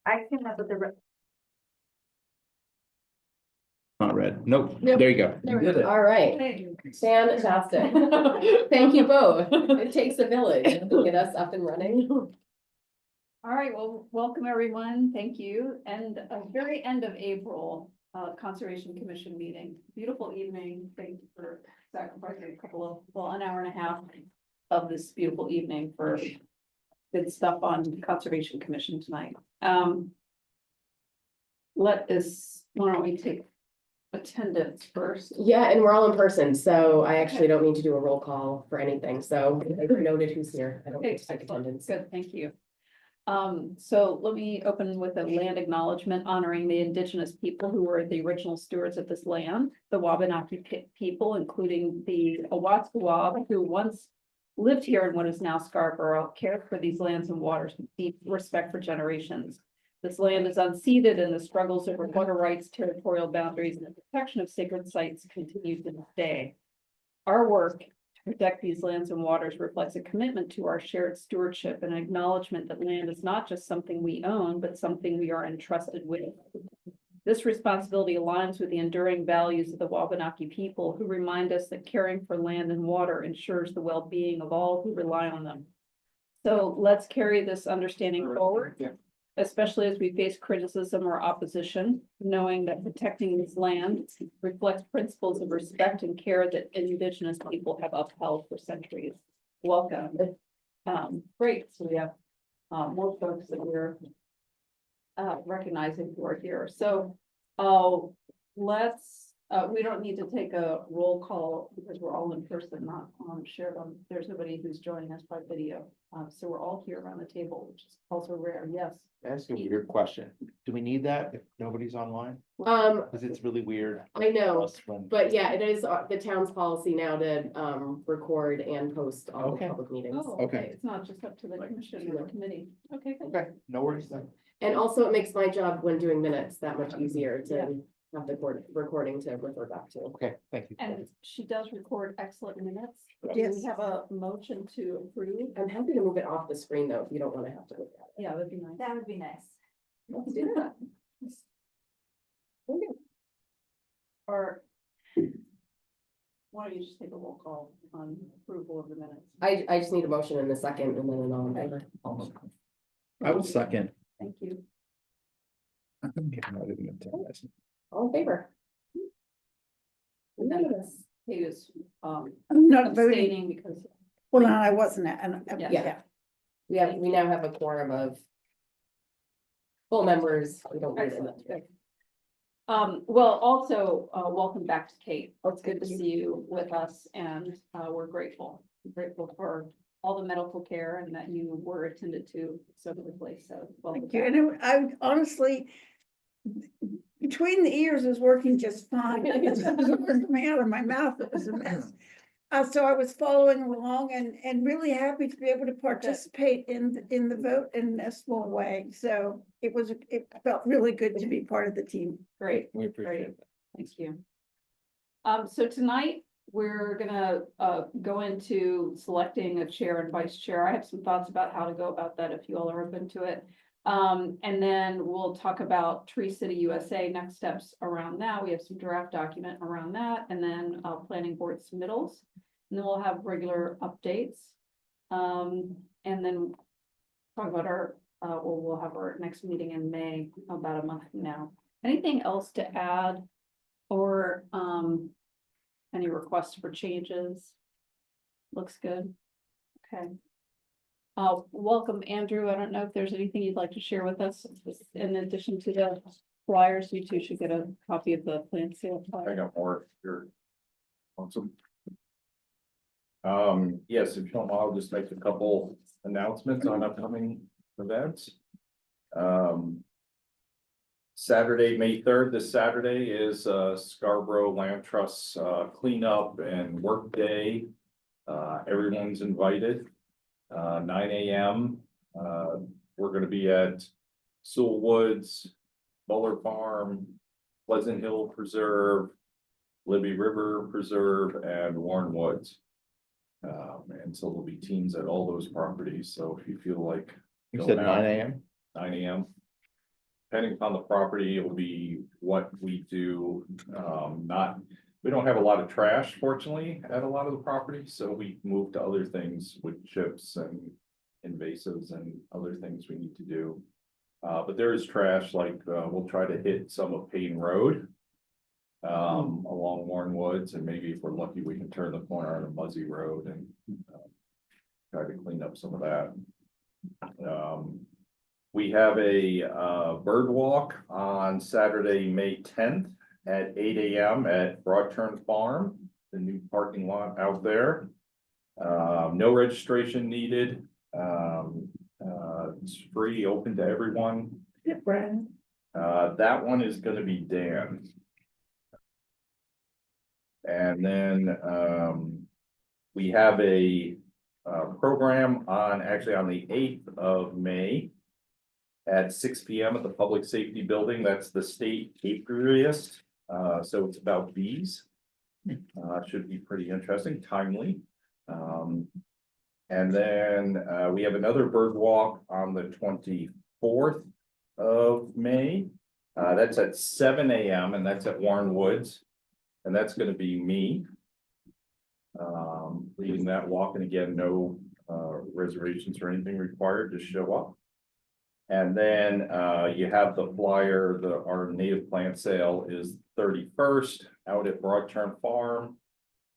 I came up with the. Not red. Nope. Nope. There you go. There we did it. All right, fantastic. Thank you both. It takes a village to get us up and running. All right, well, welcome everyone. Thank you. And a very end of April, Conservation Commission meeting. Beautiful evening. Thank you for sacrificing a couple of, well, an hour and a half of this beautiful evening for good stuff on Conservation Commission tonight. Why don't we take attendance first? Yeah, and we're all in person, so I actually don't need to do a roll call for anything, so I noted who's here. I don't Okay, need to take attendance. good, thank you. So let me open with a land acknowledgement honoring the indigenous people who were the original stewards of this land, the Wabanaki people, including the Owatawab, who once lived here in what is now Scarborough, cared for these lands and waters with deep respect for generations. This land is unceded, and the struggles over water rights, territorial boundaries, and the protection of sacred sites continue to this day. Our work to protect these lands and waters reflects a commitment to our shared stewardship and acknowledgement that land is not just something we own, but something we are entrusted with. This responsibility aligns with the enduring values of the Wabanaki people, who remind us that caring for land and water ensures the well-being of all who rely on them. So let's carry this understanding forward. Yeah. Especially as we face criticism or opposition, knowing that protecting this land reflects principles of respect and care that indigenous people have upheld for centuries. Welcome. Great, so we have more folks that we're recognizing who are here. So let's, we don't need to take a roll call because we're all in person, not shared on, there's nobody who's joining us by video. So we're all here around the table, which is also rare. Yes. Ask a weird question. Do we need that if nobody's online? Um, Because it's really weird. I know, Us when- but yeah, it is the town's policy now to record and post all the Okay. public meetings. Oh, Okay. It's not just up to the commission or the committee. Okay, good. Okay, no worries then. And also it makes my job when doing minutes that much easier Yeah. to have the recording to refer back to. Okay, thank you. And she does record excellent minutes. Do Yes. we have a motion to approve? I'm happy to move it off the screen though, if you don't want to have to look at Yeah, that'd be nice. That would be nice. it. Let's do that. Or why don't you just take a roll call on approval of the minutes? I just need a motion in a second and then an all in favor. I will second. Thank you. All in favor. And then Yes. Kate is I'm not voting. abstaining because, Well, no, I wasn't, and, Yeah. yeah. We now have a quorum of full members. We don't need excellent. it. Well, also, welcome back to Kate. It's good to see you with us and we're grateful for all the medical care and that you were attended to so quickly. So. welcome Thank you, back. and I honestly, between the ears is working just fine. It's coming out of my mouth, it was a mess. So I was following along and really happy to be able to participate in the vote in a small way. So it felt really good to be part of the team. Great. We appreciate Great. it. Thank you. So tonight, we're gonna go into selecting a chair and vice chair. I have some thoughts about how to go about that if you all are open to it. And then we'll talk about Tree City USA, next steps around that. We have some draft document around that, and then planning board submittals. And then we'll have regular updates. And then talk about we'll have our next meeting in May, about a month from now. Anything else to add? Or any requests for changes? Looks good. Okay. Welcome, Andrew. I don't know if there's anything you'd like to share with us in addition to the flyers. You two should get a copy of the plant sale I flyer. got more here. Awesome. Yes, if you don't mind, I'll just make a couple announcements on upcoming events. Saturday, May 3rd, this Saturday is Scarborough Land Trust cleanup and work day. Everyone's invited. 9 a.m. We're gonna be at Sewell Woods, Buller Farm, Pleasant Hill Preserve, Libby River Preserve, and Warren Woods. And so there'll be teams at all those properties, so if you feel like You going said out, 9 a.m.? 9 a.m. depending upon the property, it will be what we do, we don't have a lot of trash fortunately at a lot of the properties, so we move to other things with chips and invasives and other things we need to do. But there is trash, like, we'll try to hit some of Payne Road. Along Warren Woods, and maybe if we're lucky, we can turn the corner on a Muzzy Road and try to clean up some of that. We have a bird walk on Saturday, May 10th at 8 AM at Broadturn Farm, the new parking lot out there. No registration needed. It's free, open to everyone. Yeah, Brad. That one is gonna be Dan. And then, we have a, program actually on the 8th of May at 6 PM at the Public Safety Building. That's the state apiarist. So it's about bees. Should be pretty interesting, timely. And then, we have another bird walk on the 24th of May. That's at 7 AM and that's at Warren Woods. And that's gonna be me. Leading that walk, and again, no reservations or anything required, just show up. And then you have the flyer, our native plant sale is 31st out at Broadturn Farm.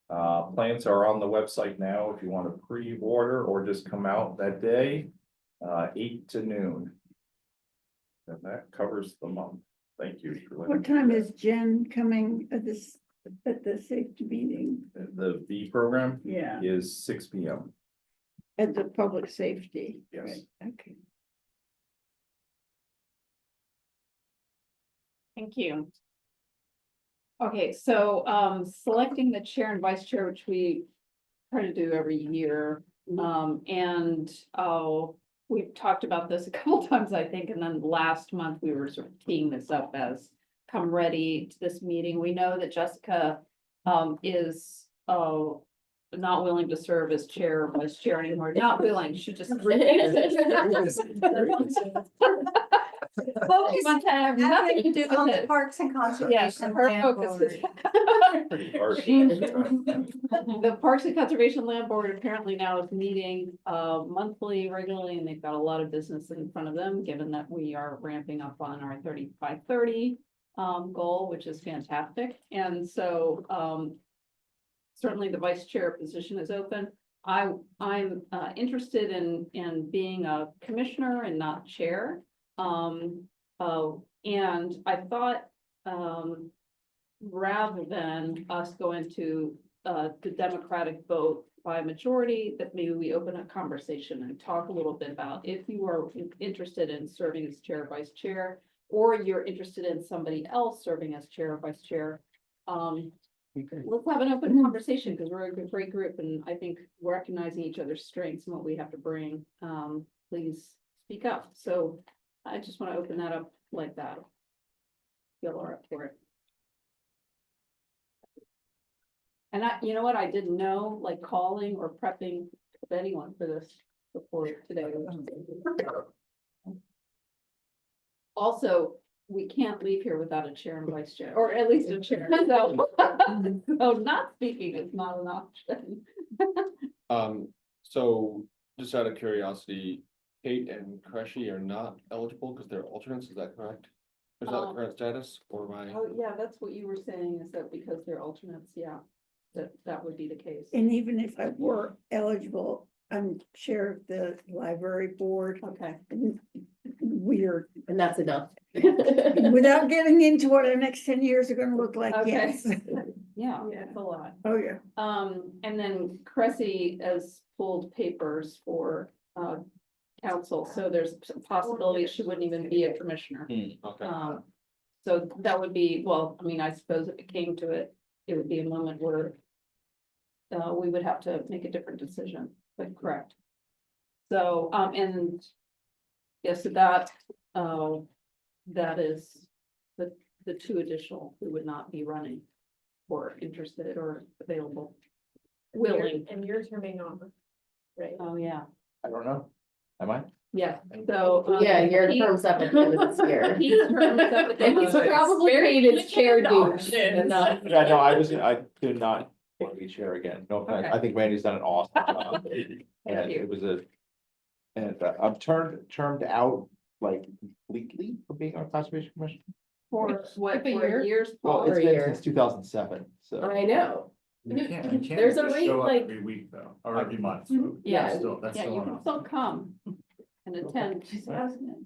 Plants are on the website now if you want to pre-order or just come out that day, 8 to noon. And that covers the month. Thank you for letting What me time do is Jen coming at the safety meeting? that. The V program Yeah, is 6 PM. at the public safety. Yes. Right, okay. Thank you. Okay, so, selecting the chair and vice chair, which we try to do every year. And, we've talked about this a couple times, I think, and then last month we were sort of teeing this up as come ready to this meeting. We know that Jessica, is, not willing to serve as chair or vice chair anymore, not willing, she just. Focus on have nothing to do On with the it. Parks and Yes, Conservation. her Land focus Board. is. Pretty harsh. The Parks and Conservation Land Board apparently now is meeting monthly, regularly, and they've got a lot of business in front of them, given that we are ramping up on our 30 goal, which is fantastic. And so certainly the vice chair position is open. I'm interested in being a commissioner and not chair. And I thought rather than us go into the Democratic vote by majority, that maybe we open a conversation and talk a little bit about if you are interested in serving as chair or vice chair, or you're interested in somebody else serving as chair or vice chair. Let's have an open conversation, because we're a great group, and I think recognizing each other's strengths and what we have to bring, please speak up. So I just want to open that up like that. Y'all are up for it. And you know what, I didn't know, like calling or prepping with anyone for this before today. Also, we can't leave here without a chair and vice chair, or at least a chair, so. Oh, not speaking is not an option. So just out of curiosity, Kate and Crushy are not eligible because they're alternates, is that correct? Is that the current status or my? Oh, yeah, that's what you were saying, is that because they're alternates, yeah, that would be the case. And even if I were eligible, I'm chair of the library board. Okay, Weird, And that's enough. without getting into what our next 10 years are gonna look like, Okay. yes. yeah, that's a lot. Oh, yeah. And then Cressy has pulled papers for, council, so there's a possibility she wouldn't even be a commissioner. Okay. So that would be, well, I mean, I suppose if it came to it, it would be a moment where we would have to make a different decision, but correct. So, and yes, so that is the two additional who would not be running or interested or available, willing. And you're turning on, right? Oh, yeah. I don't know. Am I? Yeah, so. Yeah, your he- term's up at the end of this year. He's terms up at the And end he's of the year. probably paid his chair dues enough. Yeah, no, I do not want to be chair again. No, offense. Okay. I think Randy's done an awesome job. Thank And you. it was and I'm termed out like completely from being on conservation commission. For what, Skip a for year? years, Well, Paul? it's a been year. since 2007, so. I know. You can't There's a just rate, show up like- every week though, or every month. Mhm. Yeah. That's still, that's Yeah, still you can enough. still come and attend.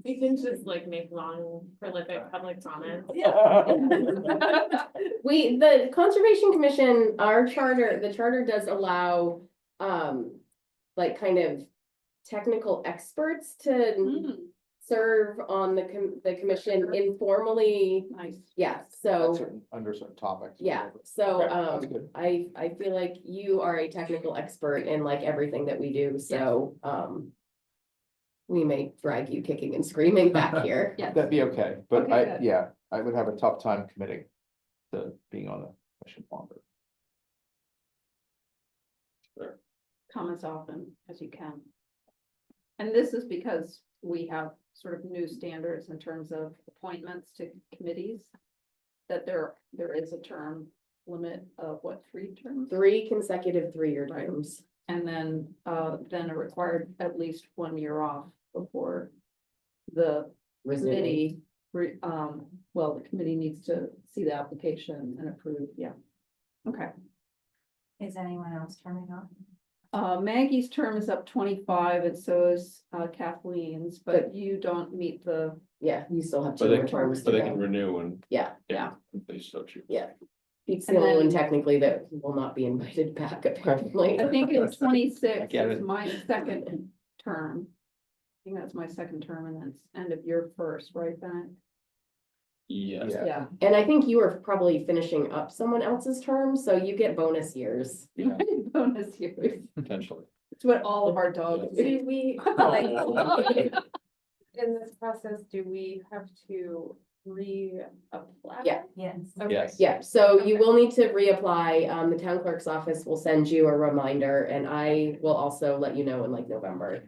We can just like make long prolific public comments. The Conservation Commission, our charter, the charter does allow, like kind of technical experts to Mm, serve on the commission informally. Nice. Yeah, At so, under certain topics. or yeah, whatever. so, Okay, that's good. I feel like you are a technical expert in like everything that we do, so, we may drag you kicking and screaming back here. Yeah. That'd be okay, but Okay, good. yeah, I would have a tough time committing to being on the commission longer. Come as often as you can. And this is because we have sort of new standards in terms of appointments to committees. That there is a term limit of what, 3 terms? 3 consecutive 3-year Right. terms. And then a required at least 1 year off before the Resuming. committee. The committee needs to see the application and approve, yeah. Okay. Is anyone else turning off? Maggie's term is up 25 and so is Kathleen's, but you don't meet the, Yeah, you still have But 2 they, more terms but to they can go. renew and. Yeah. Yeah. If they so choose. Yeah. Pete's the And only one then- technically that will not be invited back apparently. I think it's 26 I get is it. my second term. I think that's my second term and that's end of your first, right, Bennett? Yes. Yeah. Yeah. And I think you were probably finishing up someone else's term, so you get bonus years. Yeah, Bonus years. potentially. It's what all of our dogs do. Do we, in this process, do we have to reapply? Yeah. Yes. Okay. Yes. Yeah, so you will need to reapply. The town clerk's office will send you a reminder and I will also let you know in like November.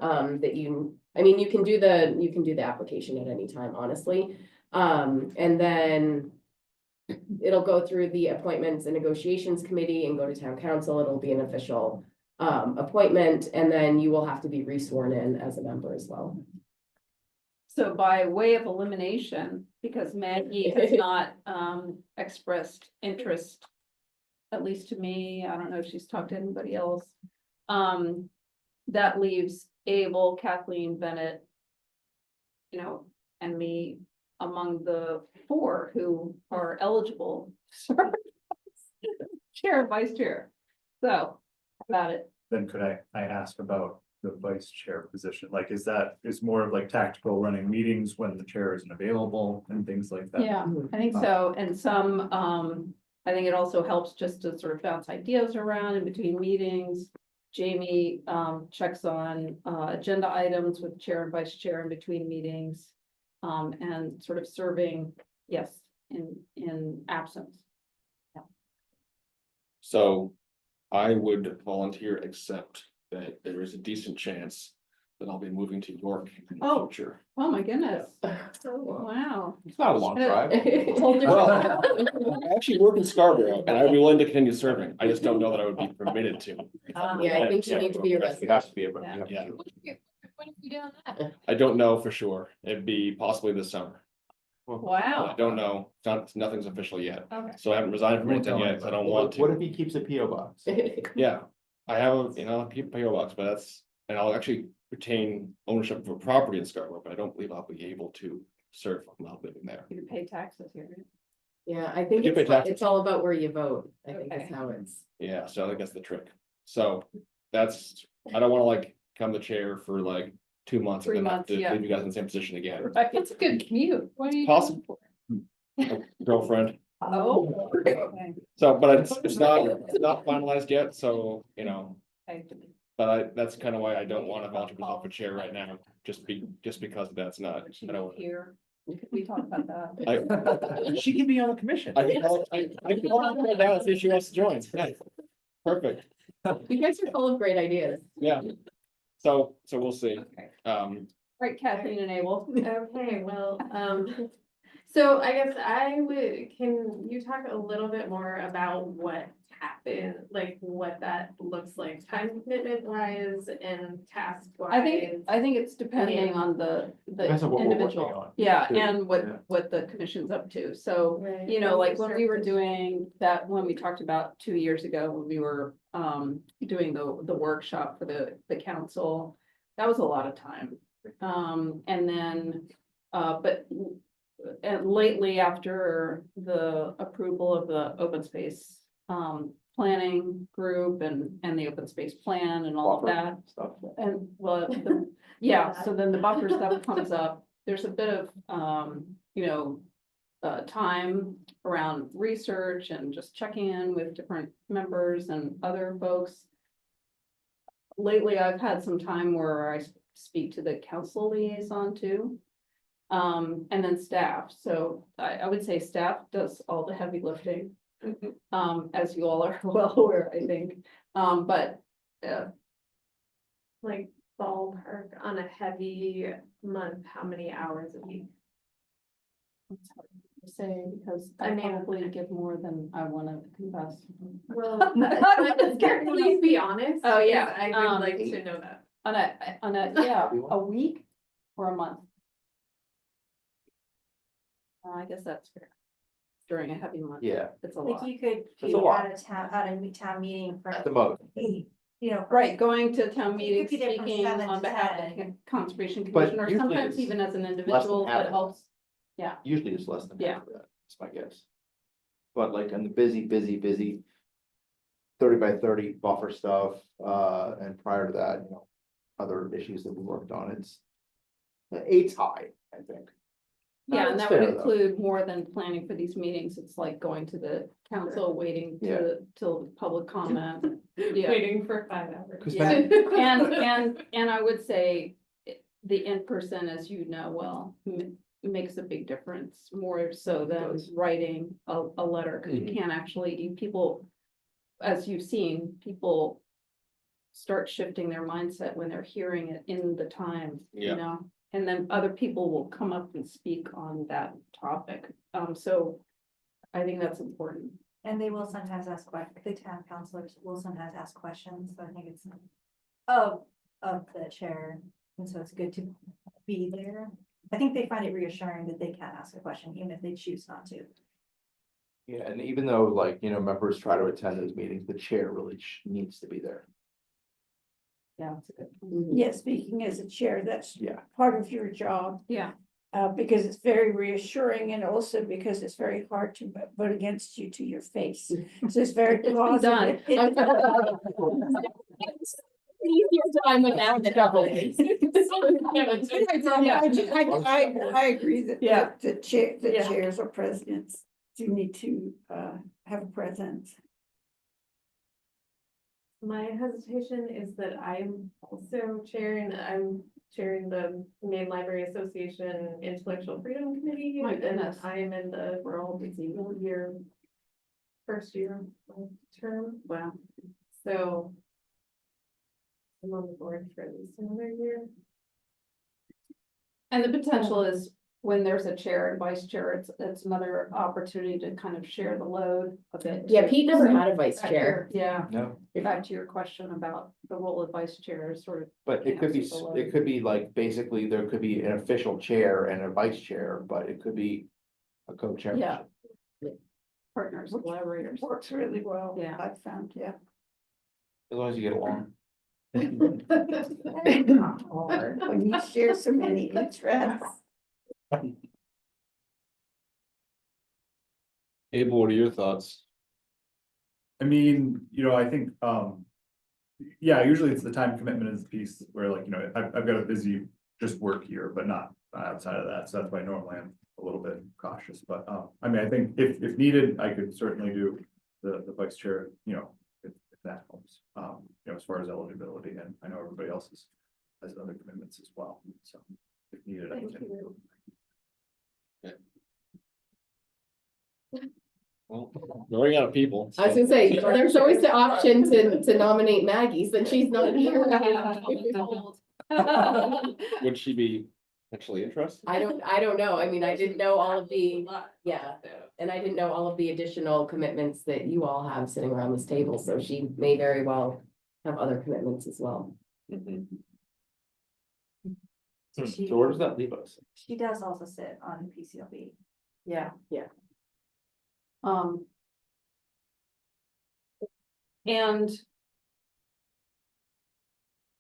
That you can do the application at any time, honestly. And then it'll go through the appointments and negotiations committee and go to town council. It'll be an official appointment, and then you will have to be resworn in as a member as well. So by way of elimination, because Maggie has not expressed interest, at least to me, I don't know if she's talked to anybody else. That leaves Abel, Kathleen, Bennett, and me among the 4 who are eligible. to serve as Chair and vice chair. So, about it. Then could I ask about the vice chair position? Like, is more of like tactical running meetings when the chair isn't available and things like that? Yeah, I think so. And some, I think it also helps just to sort of bounce ideas around in between meetings. Jamie, checks on, agenda items with chair and vice chair in between meetings. And sort of serving, yes, in absence. So I would volunteer, except that there is a decent chance that I'll be moving to York in the Oh. future. Oh, my goodness. Wow. It's not a long drive. Whole different- Well, I actually work in Scarborough and I'd be willing to continue serving. I just don't know that I would be permitted to. Yeah, I think you need to be a It resident. has to be, you Yeah. have to Yeah. do it. What if you doing that? I don't know for sure. It'd be possibly this summer. But I Wow. don't know. Nothing's official yet. Okay. So I haven't resigned from anything yet. 'Cause I don't want What to. if he keeps a PO box? Yeah, I have, keep a PO box, but and I'll actually retain ownership of a property in Scarborough, but I don't believe I'll be able to serve while not living there. You can pay taxes here. Right? Yeah, I think You pay taxes. it's all about where you vote, I think Okay. is how it's. Yeah, so I think that's the trick. So I don't wanna come the chair for 2 months 3 and then have months, to yeah. leave you guys in the same position again. It's a good commute. What are you? Possible. Girlfriend. Oh. Okay. So, but it's not finalized yet, so, Okay. but that's kind of why I don't want to volunteer myself for chair right now, just because that's not, I don't. Here, we talk about that. She can be on the commission. I can call her right now and see if she wants to join. Yeah. Perfect, You guys are full of great ideas. yeah. So we'll see. Okay. Right, Kathleen and Abel. Okay, well, so I guess can you talk a little bit more about what happened, like what that looks like, time commitment wise and task wise? I think it's depending on the Depends on what we're working individual, on, yeah, too. and Yeah. what the commission's up to, so. Right. You know, like when we were doing that, when we talked about 2 years ago, when we were doing the workshop for the council, that was a lot of time. And then, and lately after the approval of the open space planning group and the open space plan and all of Buffer that. Stuff. And well, yeah, so then the buffer stuff comes up, there's a bit of, you know, time around research and just checking in with different members and other folks. Lately, I've had some time where I speak to the council liaison too. And then staff, so I would say staff does all the heavy lifting. As you all are well aware, I think, but, Like ballpark on a heavy month, how many hours a week? it's hard to say, because I I mean- probably give more than I wanna confess. Well, please be honest. Oh, yeah, because I would like to know that. On a, yeah, a week or a month? I guess that's fair. During a heavy month. Yeah, It's a Like lot. you could That's a be lot. at a town meeting for, at the most. you know. Right, going to town You meetings, could be there from speaking 7 on to behalf of 10. the Conservation But Commission, or usually sometimes it's even as an less than individual, half that of it. helps. Usually it's less than Yeah. half of that, that's my guess. But like on the busy 30 by 30 buffer stuff, and prior to that, you know, other issues that we worked on, eight's high, I think. Yeah, and That's that would fair, though. include more than planning for these meetings, it's like going to the council, waiting Yeah. till public comment. Yeah, Waiting for 5 hours. 'Cause yeah, then- and I would say the in-person, as you know, well, makes a big difference, more so than does. writing a letter, because you can't actually, people, as you've seen, people start shifting their mindset when they're hearing it in the time, you Yeah. know? And then other people will come up and speak on that topic, so I think that's important. And they will sometimes ask the town councilors will sometimes ask questions, so I think it's of the chair, and so it's good to be there. I think they find it reassuring that they can ask a question, even if they choose not to. Yeah, and even though like, you know, members try to attend those meetings, the chair really needs to be there. Yeah, that's a good point. Yeah, speaking as a chair, that's Yeah. part of your job, Yeah, because it's very reassuring and also because it's very hard to vote against you to your face. So it's very It's been done. plausible. easier time without the double. I agree that Yeah. the Yeah. chairs or presidents do need to have a presence. My hesitation is that I'm chairing the Maine Library Association Intellectual Freedom Committee. My And goodness. I'm in we're all busy first year of term, Wow. so I'm on the board for at least another year. And the potential is when there's a chair and vice chair, it's another opportunity to kind of share the load a bit. Yeah, too. Pete never had a vice Back chair. to your- Yeah, No, back to your question about the role of vice chair, sort of. but it could be, Cancel the load. it could be like, basically, there could be an official chair and a vice chair, but it could be a co-chair. Yeah. Partners, collaborators. Works really well. Yeah. I've found, yeah. As long as you get along. It's not hard when you share so many interests. Abel, what are your thoughts? I mean, you know, I think, yeah, usually it's the time commitment is the piece where like, you know, I've got a busy just work here, but not outside of that. So that's why normally I'm a little bit cautious, but, I mean, I think if needed, I could certainly do the vice chair, you know, if that helps. You know, as far as eligibility, and I know everybody else has other commitments as well, so if needed, I Thank can. you. Well, we're running out of people. I was gonna say, there's always the option to nominate Maggie, since she's not here. Would she be potentially interested? I don't know. I mean, I didn't know all of the, yeah. And I didn't know all of the additional commitments that you all have sitting around this table, so she may very well have other commitments as well. Mhm. She- So where does that leave us? She does also sit on PCLB. Yeah. Yeah. And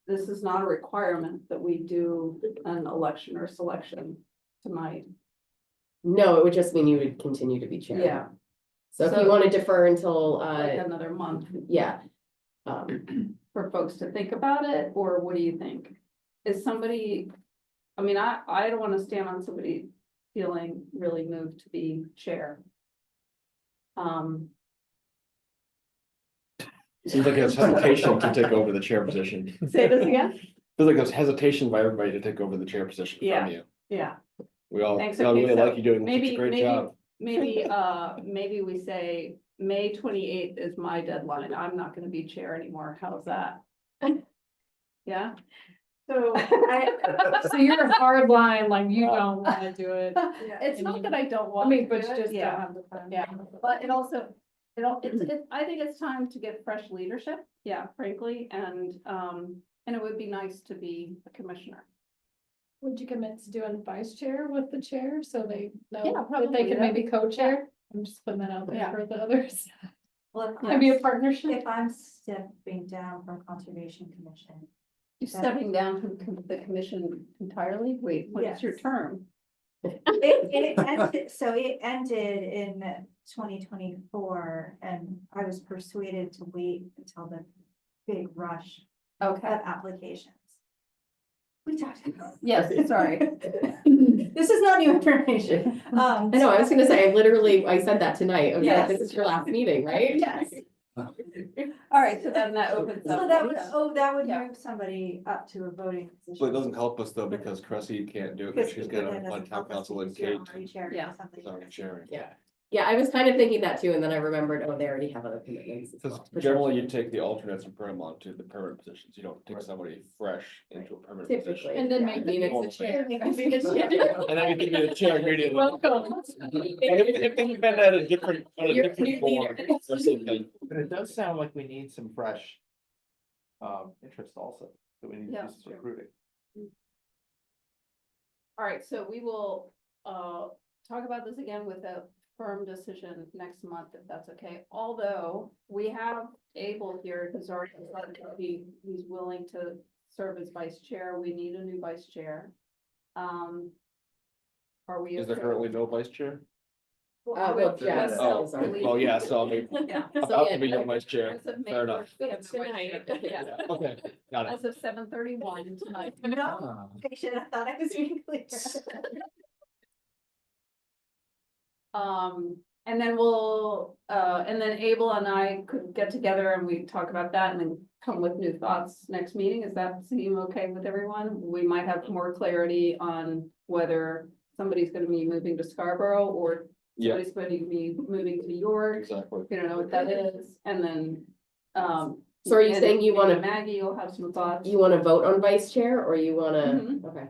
this is not a requirement that we do an election or selection tonight. No, it would just mean you would continue to be chair. Yeah, So if you So- want to defer until, like another month yeah. for folks to think about it, or what do you think? Is somebody, I mean, I don't wanna stand on somebody feeling really moved to be chair. Seems like there's hesitation to take over the chair position. Say this again? Feels like there's hesitation by everybody to take over the chair position Yeah. from you. Yeah. We all Thanks, really okay, so like you doing such a Maybe, great maybe, job. maybe we say May 28th is my deadline. I'm not gonna be chair anymore. How's that? Yeah? So so you're a hard line, like you don't wanna do it. It's not that I don't I want. mean, to but do you it, just don't yeah. have the time. Yeah, but it also, I think it's time to get fresh leadership, yeah, frankly, and it would be nice to be a commissioner. Would you commit to doing vice chair with the chair, so they Yeah, know that probably, they can yeah. maybe co-chair? I'm just putting that out Yeah. there for the others. Well, Maybe a partnership. if I'm stepping down from Conservation Commission, You stepping down from the commission entirely? Wait, what is your Yes. term? it ended, so it ended in 2024, and I was persuaded to wait until the big rush of Okay, applications. We talked about. yes, sorry. This is not new information. I know, I was gonna say, I said that tonight. I was like, Yes. this is your last meeting, right? Yes. All right, so then that opens up. So that would Yeah. move somebody up to a voting But it position. doesn't help us though, because Cressy can't do it, because she's got Then a doesn't town help us council and because you're Kate. already chairing Yeah. something. is already sharing. Yeah, I was kind of thinking that too, and then I remembered, oh, they already have other commitments as Because well. generally you take the alternates and put them onto the permanent positions. You don't take somebody fresh into a permanent position. Typically. And then yeah, make I mean, them it's the a chair. And then we give you the chair immediately. Welcome. If they've been at a different, on a You're different new board leader. or something. But it does sound like we need some fresh interest also, that we need to Yeah, do some sure. recruiting. All right, so we will talk about this again with a firm decision next month, if that's okay. Although we have Abel here who's already decided that he's willing to serve as vice chair. We need a new vice chair. Are we? Is there okay? currently no vice chair? Well, yeah, Oh, so sorry. well, yeah, so I mean, Yeah. about to be your vice chair. As of May Fair enough. 1st, we have the vice Tonight. chair. Yeah. Yeah, okay, got it. As of 7:31 tonight. No, I should have thought I was being clear. And then and then Abel and I could get together and we talk about that and then come with new thoughts next meeting. Does that seem okay with everyone? We might have more clarity on whether somebody's gonna be moving to Scarborough or Yeah, somebody's going to be moving to York. exactly. We don't know what that is, and then, So are you and saying you maybe wanna, Maggie, you'll have some thoughts. you wanna vote on vice chair, or you wanna, Mhm. okay.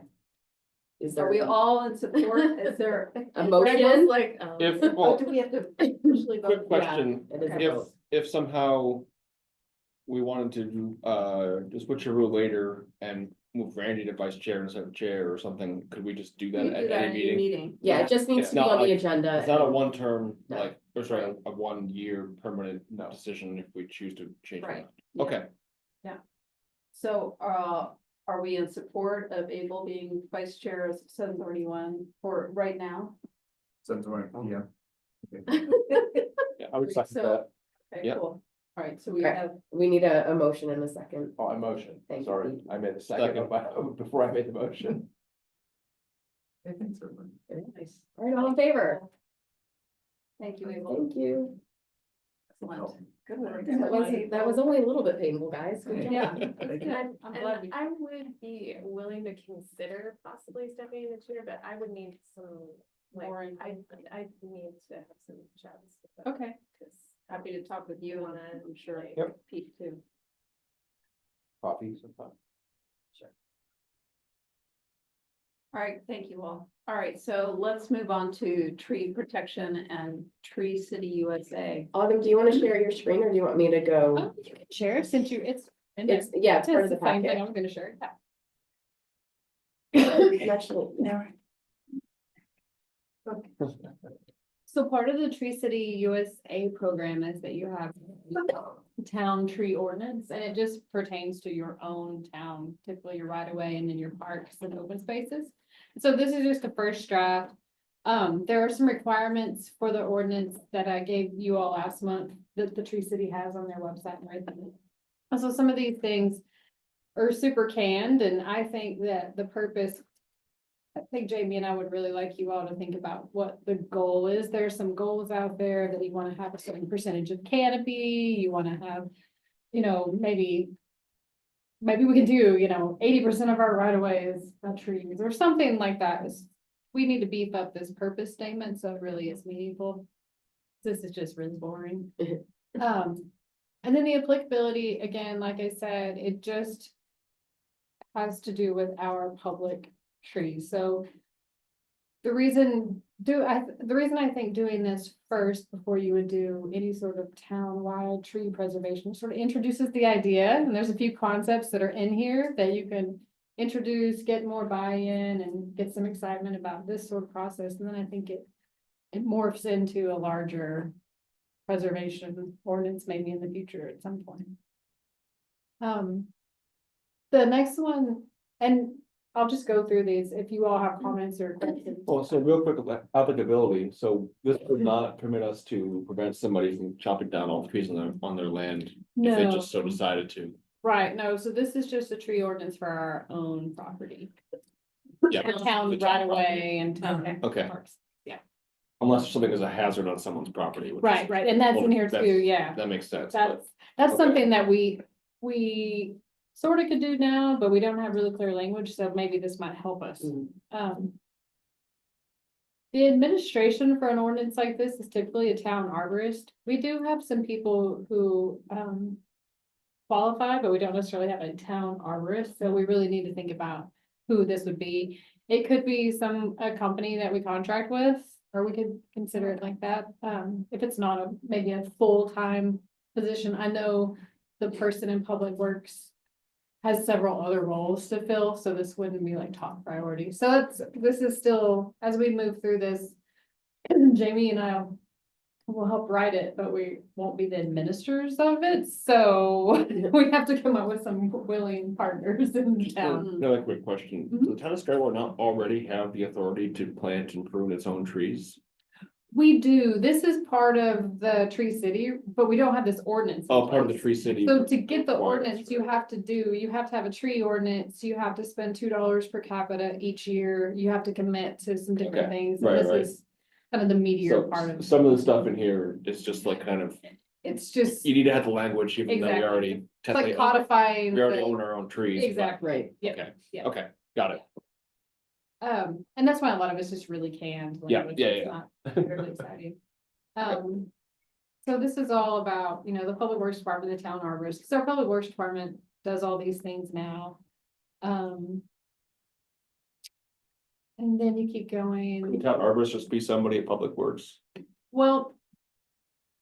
Is Are there we all in support? Is there? a motion? Like, If, Oh, well, do we have to officially vote? quick question, It is a if, vote. if somehow we wanted to, just switcheroo later and move Randy to vice chair instead of chair or something, could we just do We that can do at that any in meeting? meeting. Yeah, it just needs It's to be not on the like- agenda. It's not a one-term, No. like, or sorry, a 1 year permanent No. decision if we choose to change Right. it. Okay, So, are we in support of Abel being vice chair as of 7:31 for right now? Yeah. yeah, I would second So- that. Okay, Yeah. cool. All right, so we Okay. have, We need a motion in a second. Oh, I motion, Thank you. sorry, I made a second before I made the motion. Very nice. All right, all in favor? thank you, Abel. Thank you. Excellent. Good work. That was only a little bit painful, guys. Good job. Yeah. And I'm glad we. I would be willing to consider possibly stepping in the chair, but I would need some, like, More info. I need to have some chats. with them, Okay, 'cause happy to talk with you and Wanna, I'm sure like- Yep. Pete too. Coffee sometime. All right, thank you all. All right, so let's move on to tree protection and Tree City USA. Autumn, do you want to share your screen or do you want me to go? Oh, you can share since it's. in there. Yeah, it's part of It's the the same thing, packet. I'm gonna share it. Actually, No, So part of the Tree City USA program is that you have town tree ordinance, and it just pertains to your own town, typically your right of way and then your parks and open spaces. So this is just a first draft. There are some requirements for the ordinance that I gave you all last month that the Tree City has on their website and everything. And so some of these things are super canned, and I think that the purpose. I think Jamie and I would really like you all to think about what the goal is. There's some goals out there that you want to have a certain percentage of canopy, you want to have, maybe we can do, 80% of our right of way is trees or something like that. We need to beef up this purpose statement, so it really is meaningful. This is just really boring. And then the applicability, again, like I said, it just has to do with our public trees. So the reason I think doing this first before you would do any sort of town-wide tree preservation sort of introduces the idea, and there's a few concepts that are in here that you can introduce, get more buy-in and get some excitement about this sort of process. And then I think it morphs into a larger preservation ordinance maybe in the future at some point. The next one, and I'll just go through these if you all have comments or questions. Well, so real quick about applicability, so this would not permit us to prevent somebody from chopping down all the trees on their land if they No, just so decided to. right, no, so this is just a tree ordinance for our own property. Yeah. For town The right town away and town. Okay. parks. Unless something is a hazard on someone's property. which is- Right, and that's in here Well, too, yeah. That makes sense, but That's okay. something that we sort of could do now, but we don't have really clear language, so maybe this might help us. The administration for an ordinance like this is typically a town arborist. We do have some people who qualify, but we don't necessarily have a town arborist, so we really need to think about who this would be. It could be a company that we contract with, or we could consider it like that. If it's not maybe a full-time position. I know the person in Public Works has several other roles to fill, so this wouldn't be like top priority. So this is still, as we move through this, Jamie and I will help write it, but we won't be the administrators of it, so we have to come up with some willing partners in town. another quick question, does the town of Scarborough not already have the authority to plant and prune its own trees? We do, this is part of the Tree City, but we don't have this ordinance. in Oh, part of the place. tree city. So to get the requires- ordinance, you have to have a tree ordinance, you have to spend $2 per capita each year, you have to commit to some different Okay, things. right, And right. this is kind of the meatier So part of it. some of the stuff in here is just like kind of, It's just, you need to have the language, even though we Exactly. already it's technically, like codifying. we already the- own our own trees. but- Exactly, right. yep, Okay, yeah. okay, got it. And that's why a lot of it's just really canned. Yeah, language. yeah, It's yeah. not Really exciting. So this is all about, the Public Works Department, the town arborist, so our Public Works Department does all these things now. And then you keep Can going, town arborist just be somebody at Public Works? well.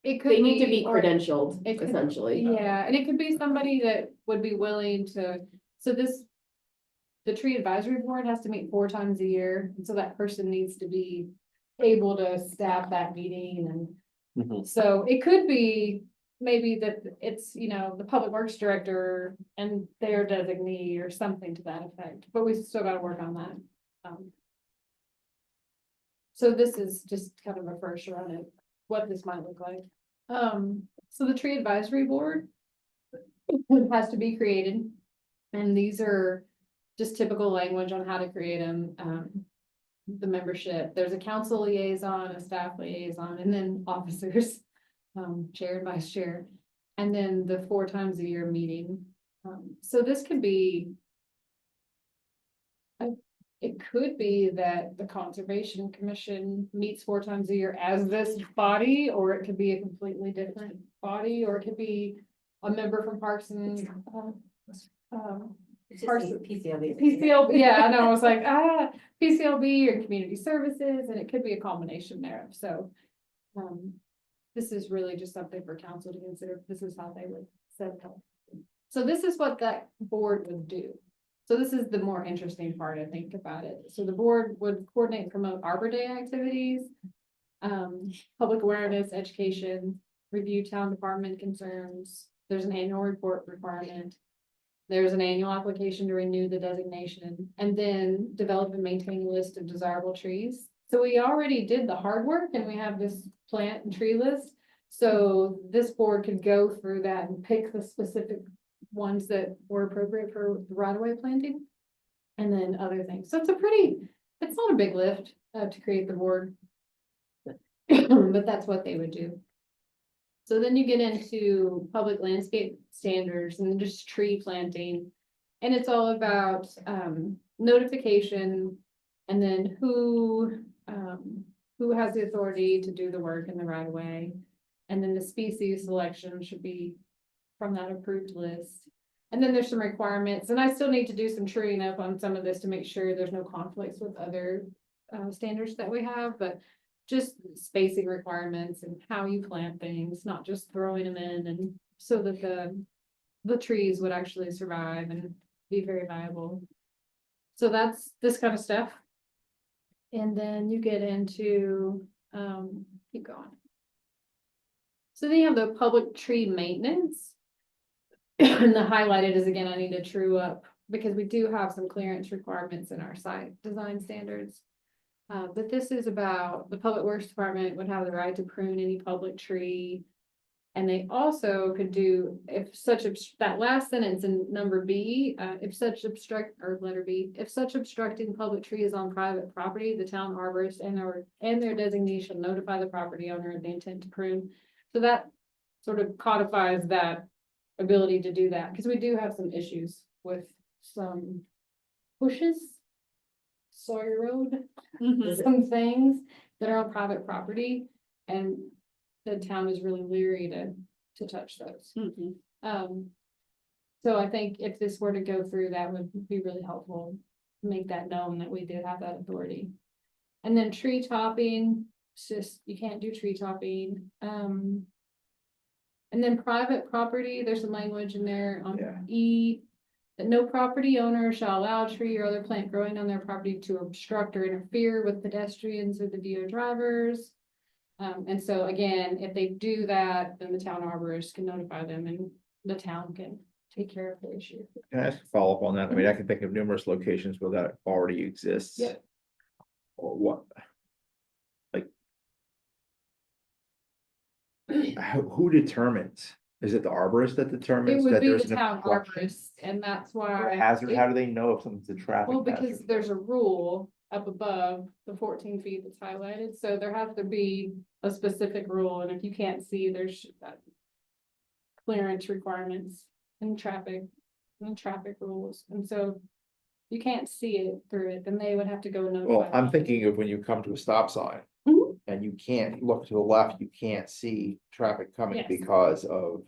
It could They need to be or- credentialed, it could- essentially. Yeah, and it could be somebody that would be willing to, the tree advisory board has to meet 4 times a year, and so that person needs to be able to staff that meeting, and Mhm. so it could be maybe that it's, the public works director and their designee or something to that effect, but we still gotta work on that. So this is just kind of a first run at what this might look like. So the tree advisory board has to be created, and these are just typical language on how to create them. The membership, there's a council liaison, a staff liaison, and then officers, chair and vice chair, and then the 4 times a year meeting. So this could be. It could be that the Conservation Commission meets 4 times a year as this body, or it could be a completely different body, or it could be a member from Parks and It's just PCLB. PCLB, yeah, I know, I was like, PCLB or community services, and it could be a combination there, so. This is really just something for council to consider, this is how they would set it up. So this is what that board would do. So this is the more interesting part, I think, about it. So the board would coordinate, and promote Arbor Day activities, public awareness, education, review town department concerns. There's an annual report requirement. There's an annual application to renew the designation, and then develop and maintain a list of desirable trees. So we already did the hard work and we have this plant and tree list. So this board could go through that and pick the specific ones that were appropriate for right of way planting. And then other things. So it's not a big lift to create the board. But that's what they would do. So then you get into public landscape standards and just tree planting. And it's all about notification, and then who has the authority to do the work in the right of way. And then the species selection should be from that approved list. And then there's some requirements, and I still need to do some truing up on some of this to make sure there's no conflicts with other standards that we have, but just spacing requirements and how you plant things, not just throwing them in, and so that the trees would actually survive and be very viable. So that's this kind of stuff. And then you get into, keep going. So then you have the public tree maintenance. And the highlighted is, again, I need to true up because we do have some clearance requirements in our site design standards. But this is about the Public Works Department would have the right to prune any public tree. And they also could do, if such, that last sentence in number B, if such letter B, if such obstructing public tree is on private property, the town arborist and their designee shall notify the property owner of the intent to prune. So that sort of codifies that ability to do that, because we do have some issues with some bushes, Sawyer Road, some things that are on private property, and the town is really leery to touch those. So I think if this were to go through, that would be really helpful, make that known that we did have that authority. And then tree topping, it's just, you can't do tree topping. And then private property, there's some language in there on E, that no property owner shall allow a tree or other plant growing on their property to obstruct or interfere with pedestrians or the view of drivers. And so again, if they do that, then the town arborist can notify them and the town can take care of the issue. Can I ask a follow up on that? I mean, I can think of numerous locations where that already exists. Yeah. Or what? Like. Who determines? Is it the arborist that It determines would that be there's the an town obstruction? arborist, and that's Or why. hazard? How do they know if something's a traffic Well, because hazard? there's a rule up above the 14 feet that's highlighted, so there has to be a specific rule, and if you can't see, there's clearance requirements and traffic rules, and so you can't see it through it, then they would have to go notify. Well, I'm them. thinking of when you come to a stop sign. Mhm. And you can't look to the left, you can't see traffic coming Yes. because of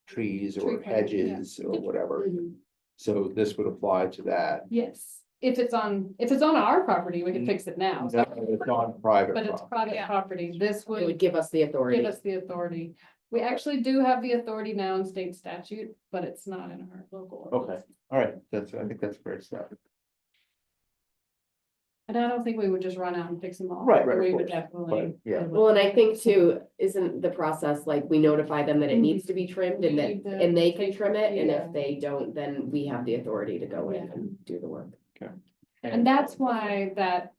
trees Tree or planting, yeah. hedges or whatever. Mhm. So this would apply to that. Yes, if it's on our property, we can fix it now, No, it's on private but it's property. private property, this It would would give us the authority. give us the authority. We actually do have the authority now in state statute, but it's not in our local. ordinance. All right, I think that's great stuff. And I don't think we would just run out and fix them all. Right, but of We would course, definitely. but, yeah. Well, and I think too, isn't the process like we notify them that it Mhm. needs to be trimmed and We that, need to and they can take- trim it, and yeah. if they don't, then we have the authority to go in Yeah. and do the work. And that's why that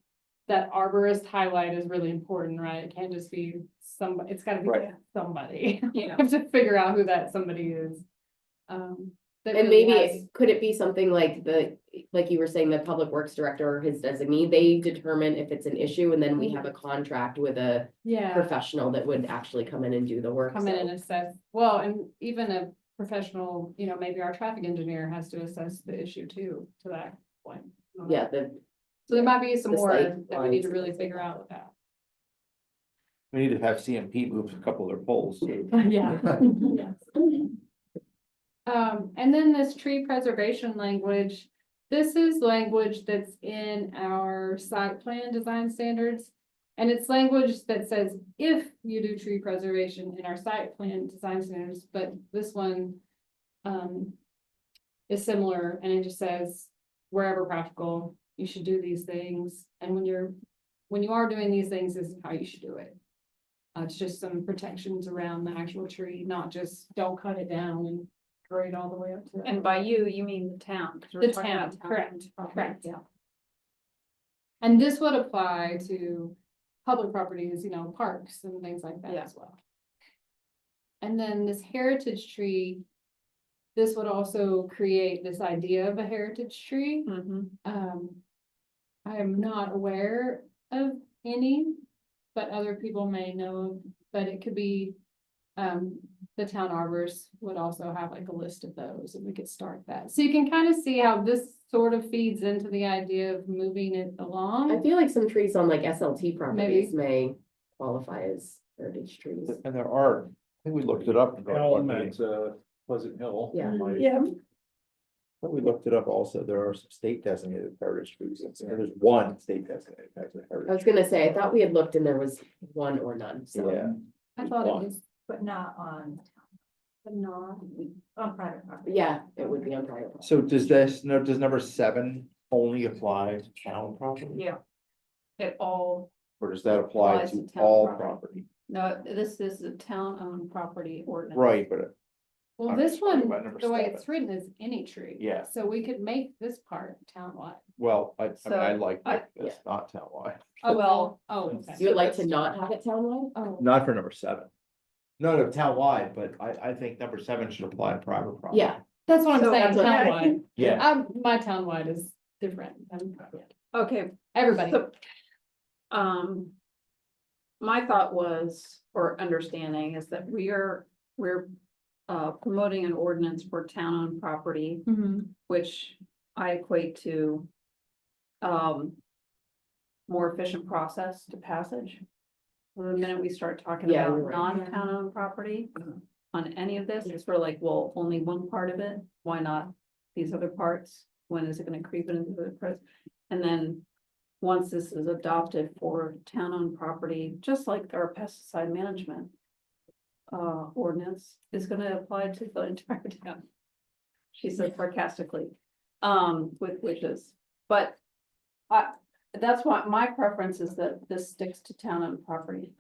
arborist highlight is really important, right? It can't just be somebody, it's gotta be Right. somebody. You have to figure out who that somebody is. That And really maybe, has- could it be something like like you were saying, the public works director or his designee, they determine if it's an issue, and then we have a contract with a Yeah, professional that would actually come in and do the work. come in so- and assess, well, and even a professional, maybe our traffic engineer has to assess the issue too, to that point. Yeah, So there might be some the more site that we need lines to and really things like figure that. out with that. We need to have CMP move a couple of their poles. Yeah. Yes. And then this tree preservation language, this is language that's in our site plan design standards. And it's language that says if you do tree preservation in our site plan design standards, but this one is similar and it just says wherever practical, you should do these things. And when you are doing these things, this is how you should do it. It's just some protections around the actual tree, not just don't cut it down and grade all the way up to. And by you mean the town. 'cause we're The talking about town, correct, property. correct. Yeah. And this would apply to public properties, you know, parks and things like that Yeah. as well. And then this heritage tree, this would also create this idea of a heritage tree. Mhm. I am not aware of any, but other people may know of, but it could be, the town arbors would also have like a list of those, and we could start that. So you can kind of see how this sort of feeds into the idea of moving it I along. feel like some trees on like SLT properties may qualify as heritage trees. And there are, I think we looked it up. Elm at Pleasant Hill. Yeah. might- Yeah, But we looked it up also, there are some state designated heritage trees, and there's one state designated as a I was heritage. gonna say, I thought we had looked and there was one or none, so. Yeah, I thought it was, But not on, but not. on private property. Yeah, it would be on private. property. so does number 7 only apply to town property? Yeah. It all, Or does that apply Applies to to town all property. property? no, this is a town-owned property ordinance. Right, but Well, I'm this just talking one, about number the way 7. it's written is any tree. Yeah. So we could make this part townwide. well, I mean, I So, like I- this, not townwide, Oh, Well, oh, okay. You would like to not have it townwide? Oh, not for number 7. No, townwide, but I think number 7 should apply to private property. Yeah, that's what I'm So saying, that's what- townwide. Yeah, My townwide is different than Okay, everybody. so, my thought was, or understanding is that we're promoting an ordinance for town-owned property, Mhm. which I equate to more efficient process to passage. The minute we start talking Yeah, about you're right. non-town-owned property on any of this, it's sort of like, well, only one part of it, why not these other parts? When is it gonna creep into the press? And then, once this is adopted for town-owned property, just like our pesticide management ordinance is gonna apply to the entire town. She said sarcastically, with witches, but that's why my preference is that this sticks to town-owned property.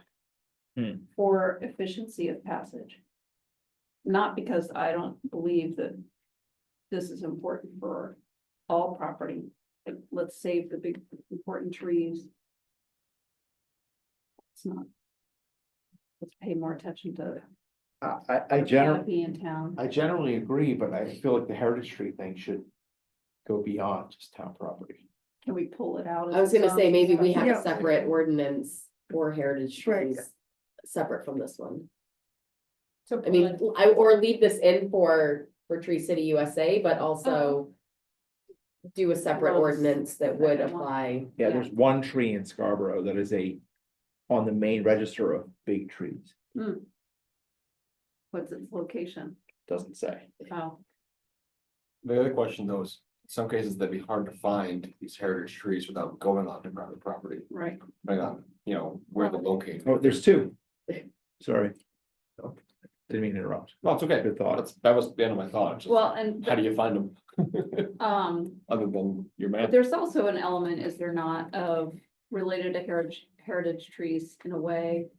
Hmm. For efficiency of passage. Not because I don't believe that this is important for all property. Like, let's save the big important trees. It's not. Let's pay more attention to I generally, canopy in town. I generally agree, but I feel like the heritage tree thing should go beyond just town property. Can we pull it out? I was gonna say, maybe we have Yeah. a separate ordinance for heritage Right. trees, separate from this one. So I mean, or leave this in for Tree City USA, but also do a separate Well, ordinance that would second one. apply. Yeah, Yeah. there's one tree in Scarborough that is on the main register of big trees, What's its location? doesn't say. Oh, The other question though is, in some cases that'd be hard to find these heritage trees without going onto private property, right. depending on, you know, where they're located. Oh, there's 2. Sorry. Didn't mean to interrupt. No, it's okay, Good thought. that was the end of my thought, just Well, and, how do you find them, but other than your map? there's also an element, is there not, of related to heritage trees in a way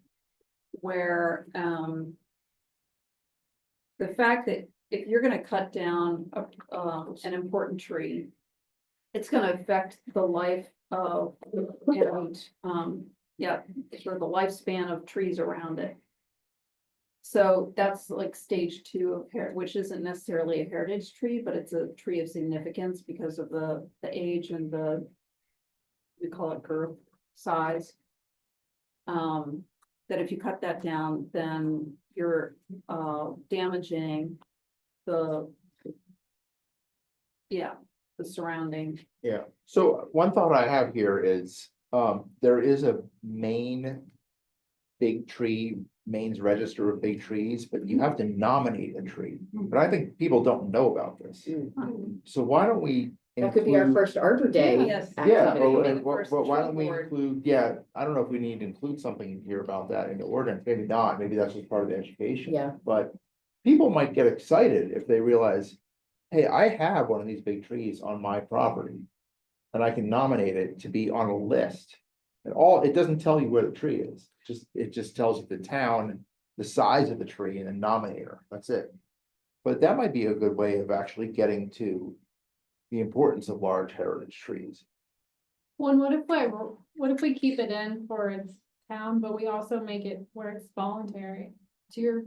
where, the fact that if you're gonna cut down an important tree, it's gonna affect the life of, yeah, sort of the lifespan of trees around it. So that's like stage 2 of which isn't necessarily a heritage tree, but it's a tree of significance because of the age and we call it girth size. That if you cut that down, then you're damaging the surrounding. Yeah, so one thought I have here is, there is a Maine big tree, Maine's register of big trees, but you have to nominate a tree. But I think people don't know about this. So why don't we? That could be our include- first Arbor Day. Yes. Yeah, activity. or, Maybe and the wh- first wh- why tree don't we board. include, yeah, I don't know if we need to include something here about that in the ordinance, maybe not, maybe that's just part of the education. Yeah. But people might get excited if they realize, hey, I have one of these big trees on my property. And I can nominate it to be on a list. And it doesn't tell you where the tree is, it just tells you the town, the size of the tree and the nominator, that's it. But that might be a good way of actually getting to the importance of large heritage trees. Well, and what if we keep it in for its town, but we also make it where it's voluntary? To your,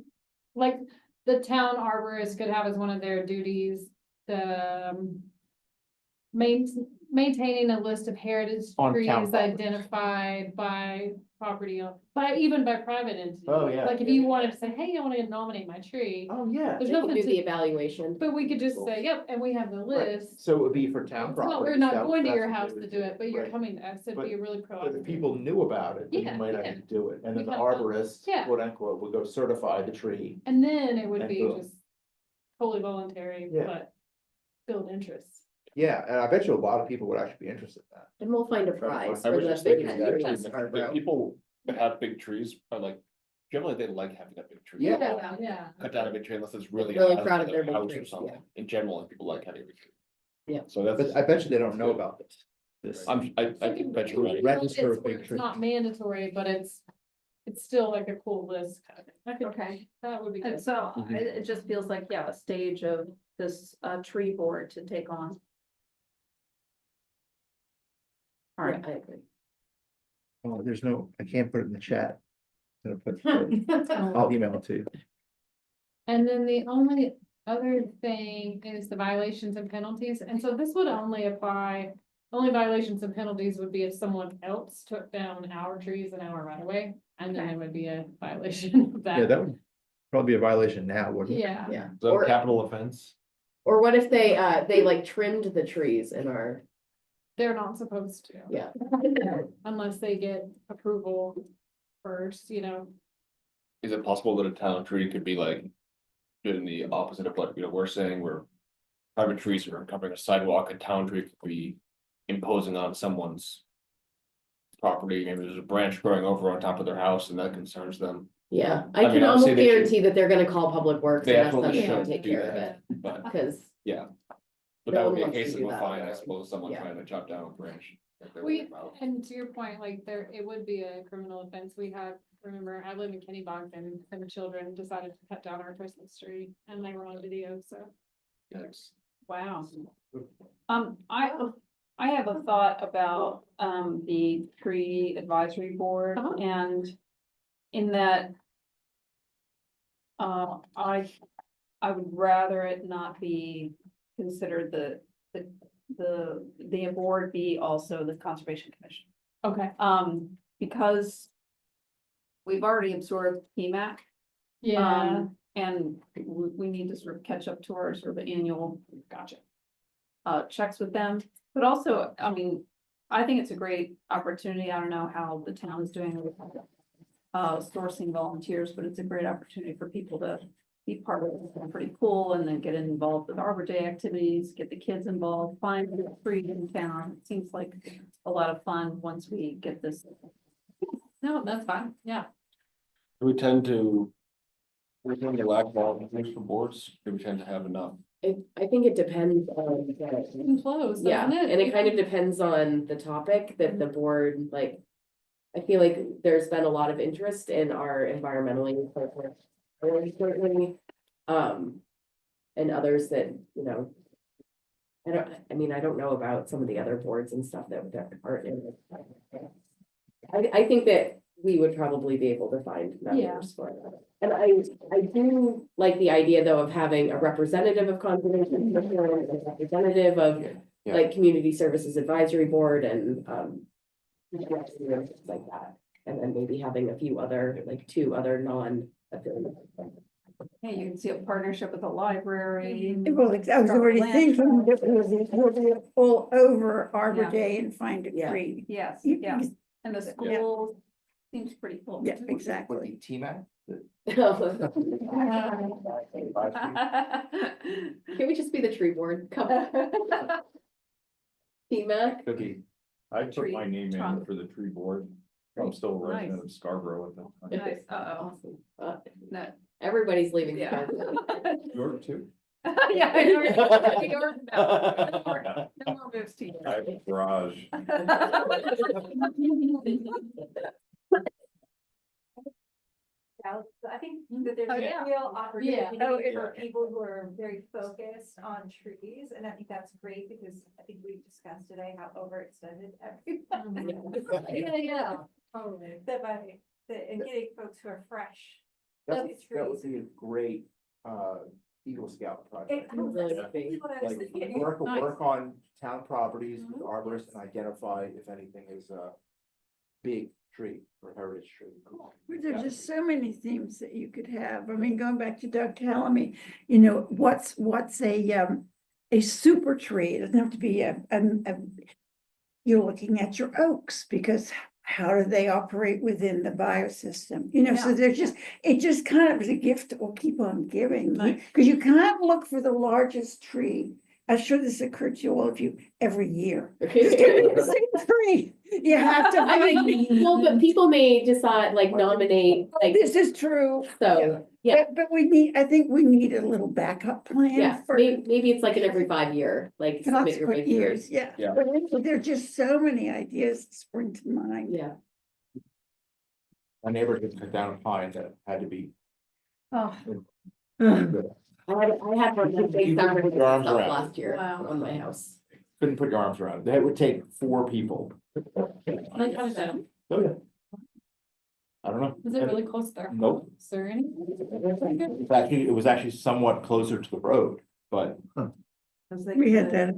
like, the town arborist could have as one of their duties, the maintaining a list of heritage On trees town properties. identified by even by private entities. Oh, yeah. Like if you wanted to say, hey, I want to nominate my tree, Oh, yeah. there's They can nothing do the to, evaluation. but we could just say, yep, and we have the list. So it would be for town Well, property. we're not going to your house to do it, but you're Right. coming to us, it'd be really But if proactive. people knew about it, then you Yeah, might yeah. actually do it, and then the We have arborist, yeah. quote unquote, would go certify the tree. And then it would And be boom. just totally voluntary, Yeah. but build interest. Yeah, and I bet you a lot of people would actually be interested in that. And we'll find a Try to find- prize I for was the just big thinking head that trees. actually, the people that have big trees are like, generally they like having that big tree. Yeah. Yeah. Cut down a big tree unless it's really. Really out proud of the their big house or trees, something. yeah. In general, people like having a big tree. Yeah. So that's. But I bet you they don't know about this. I can bet you're right. Register It's a big it's tree. not mandatory, but it's still like a cool list kind of thing. I could, Okay, that would be and good. so Mhm. it just feels like, yeah, a stage of this tree board to take on. All right, I agree. Oh, I can't put it in the chat. I'll email it to you. And then the only other thing is the violations and penalties, and so this would only apply, only violations and penalties would be if someone else took down our trees in our right of way, and then Okay. it would be a violation of that. Yeah, that would probably be a violation now, wouldn't it? Yeah. Yeah. Is that a Or, capital offense? or what if they like trimmed the trees in our, They're not supposed to. yeah. Unless they get approval first, you know. Is it possible that a town tree could be like doing the opposite of what, we're saying, where private trees are covering a sidewalk, a town tree could be imposing on someone's property, maybe there's a branch growing over on top of their house and that concerns them. Yeah, I I mean, can obviously almost they should- guarantee that they're gonna call Public Works They and ask them absolutely to come should take do care of that, it, but cause yeah. But No that one would be a wants to case do of a that fine, I already. suppose, someone Yeah. trying to chop down a branch. that they're We, worried about. and to your point, like there, it would be a criminal offense. We had, remember, I live in Kennebunk and the children decided to cut down our Christmas tree and they were on video, so. Yikes. wow. I have a thought about the tree advisory board Uh-huh. and in that. I would rather it not be considered the board be also the Conservation Commission. Okay. Because we've already absorbed PMAC. Yeah, And we need to sort of catch up to our sort of annual gotcha. checks with them, but also, I mean, I think it's a great opportunity. I don't know how the town is doing with sourcing volunteers, but it's a great opportunity for people to be part of it. Pretty cool, and then get involved with Arbor Day activities, get the kids involved, find the free in town. It seems like a lot of fun once we get this. No, that's fine, yeah. We tend to lack volunteers for boards, do we tend to have enough? I think it depends on, the- Close, yeah, doesn't it? and it kind of depends on the topic that the board, like. I feel like there's been a lot of interest in our environmentally focused boards lately. And others that, you know. I don't know about some of the other boards and stuff that aren't in. I think that we would probably be able to find members for that. And I do like the idea though of having a representative of conservation, commission, and a representative of Yeah. like community services advisory board and like that. And then maybe having a few other, like 2 other non-affiliated. Yeah, you can see a partnership with the library. Well, I was already thinking that we'll be all over Arbor Yeah. Day and find a Yeah. tree. Yes, You- yes, and the schools, Seems pretty full. Yeah, Would exactly. be T-Mac? Can we just be the tree board? Come on. T-Mac? Could be. I put my Tree name in trunk. for the tree board. I'm still a resident Nice. of Scarborough at that time. Nice, uh-oh, Awesome. no, Everybody's leaving. yeah. Scarborough. York too. Yeah, I know. You're- no more moves to you. I have a garage. I think that there's Oh, a yeah. real opportunity Oh, for people who are very focused on trees, and I think that's great, because I think we discussed today how overextended everybody. Yeah, totally. And getting folks who are fresh. That That's that would trees. be a great, Eagle Scout It project. Really that's big. what I was Like, thinking. work on town properties with Mhm. arborists and identify if anything is a big tree or heritage tree. But there's just so many themes that you could have. I mean, going back to Doug telling me, you know, what's a super tree? It doesn't have to be you're looking at your oaks, because how do they operate within the biosystem? You know, so Yeah. there's just, it just kind of is a gift that will keep on giving. Nice. Because you can't look for the largest tree. I'm sure this occurred to all of you every year. It's gonna be the same tree. You have to I find. mean, well, but people may decide, like, nominate, like, This is true. so, yeah, But we need, I think we need a little backup plan yeah, for maybe it's like an every 5 year, like. submit your subsequent big three. years, yeah. Yeah. But there are just so many ideas that spring to mind. Yeah, My neighbor just cut down a pine that had to be. Oh, I had one that they You started put your arms stuff around it. last year Wow. on my house. Couldn't put your arms around it. That would take 4 people. Like, how was that? Oh, yeah. I don't know. Was it really close to their Nope. house or anything? It was actually somewhat closer to the road, but We had that.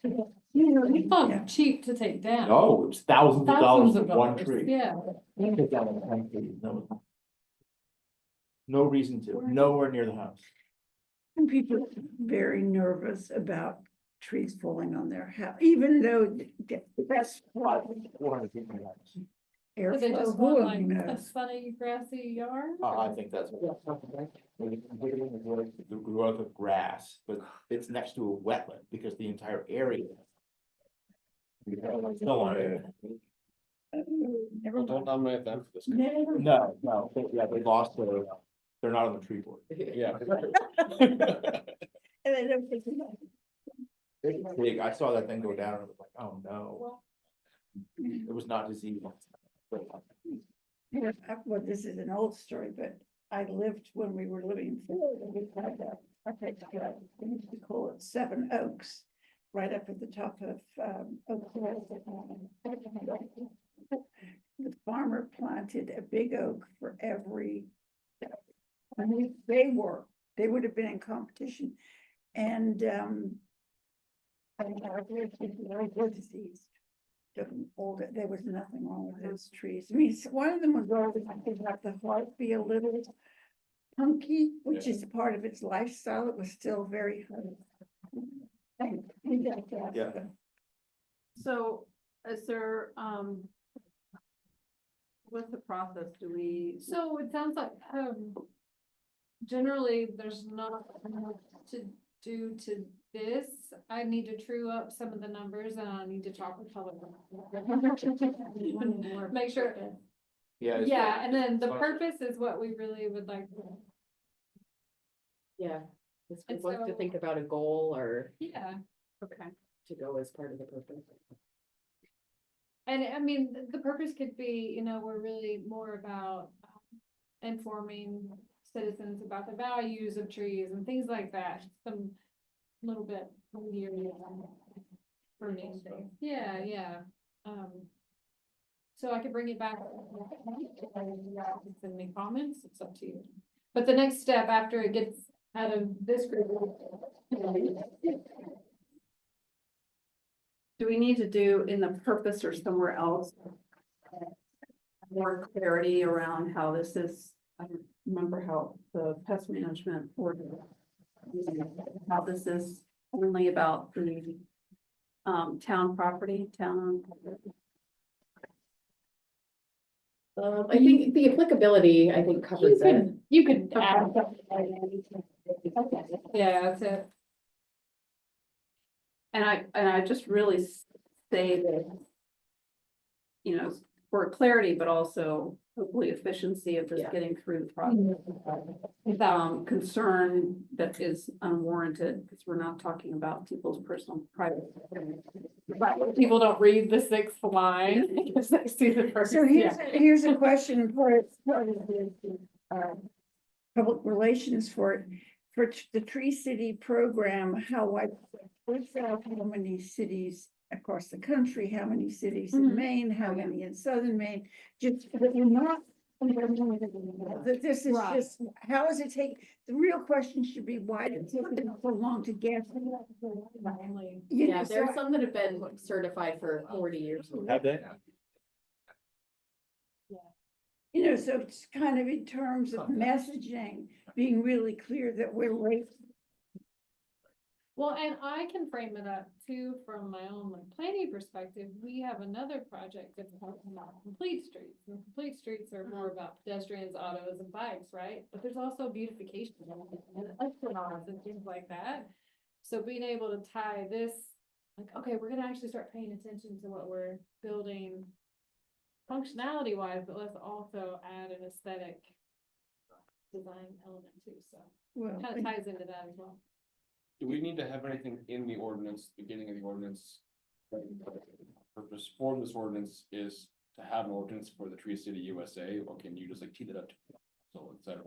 It's Yeah. not cheap to take down. no, it was thousands of dollars Thousands for of one dollars, tree. yeah. You take down like 10 trees, no reason to, nowhere near the house. And people are very nervous about trees falling on their house, even though that's what 400 feet from the house. Do they airflow, just who want like a knows? sunny grassy yard? I think that's. The growth of grass, but it's next to a wetland because the entire area. Still on it. Never Don't mind. nominate them for this. Never mind. No, they lost their, they're not on the tree board. Yeah. And I don't think about It's big, I saw that thing go down and I was like, oh no, it. it was not diseased. Well, this is an old story, but I lived when we were living in Florida, we had we used to call it Seven Oaks, right up at the top of, Oak Hill. The farmer planted a big oak for every, I mean, they would have been in competition, and, I was diseased. Older, there was nothing wrong with those trees. I mean, one of them was old, I think like the heart be a little punky, which is part of its lifestyle. It was still very. Yeah. so is there, what's the process? Do we? So it sounds like, generally, there's not enough to do to this. I need to true up some of the numbers and I need to talk with public. Make sure, yeah, and then the purpose is what we really would like. Yeah. This And wants to so- think about a goal or Yeah, Okay. to go as part of the purpose. and I mean, the purpose could be, you know, we're really more about informing citizens about the values of trees and things like that, some little bit easier for me. Yeah. So I could bring it back. Send me comments, it's up to you. But the next step after it gets out of this group. Do we need to do in the purpose or somewhere else? More clarity around how this is, I don't remember how the pest management or how this is only about the town property, town. I think the applicability, I think covers it. You could add. Yeah, that's it. And I just really say that, you know, for clarity, but also hopefully efficiency of just Yeah. getting through the process. Concern that is unwarranted, because we're not talking about people's personal private. People don't read the sixth line because they see the first. So Yeah. here's a question for public relations for the Tree City program, how many cities across the country, how many cities in Mhm. Maine, how many in southern Maine, just that you're not. That this is Right. just, how does it take, the real question should be, why did it take so long to get? You Yeah, know, there are so- some that have been certified for 40 years. Have they? You know, so it's kind of in terms of messaging, being really clear that we're late. Well, and I can frame it up too, from my own like planning perspective. We have another project that's talking about complete streets. And complete streets are more about pedestrians, autos and bikes, right? But there's also beautification and esplanades and things like that. So being able to tie this, like, okay, we're gonna actually start paying attention to what we're building functionality wise, but let's also add an aesthetic design element too, so Well, kind of ties into that as well. Do we need to have anything in the ordinance, beginning of the ordinance? Purpose for this ordinance is to have an ordinance for the Tree City USA, or can you just like tee that up to, so et cetera?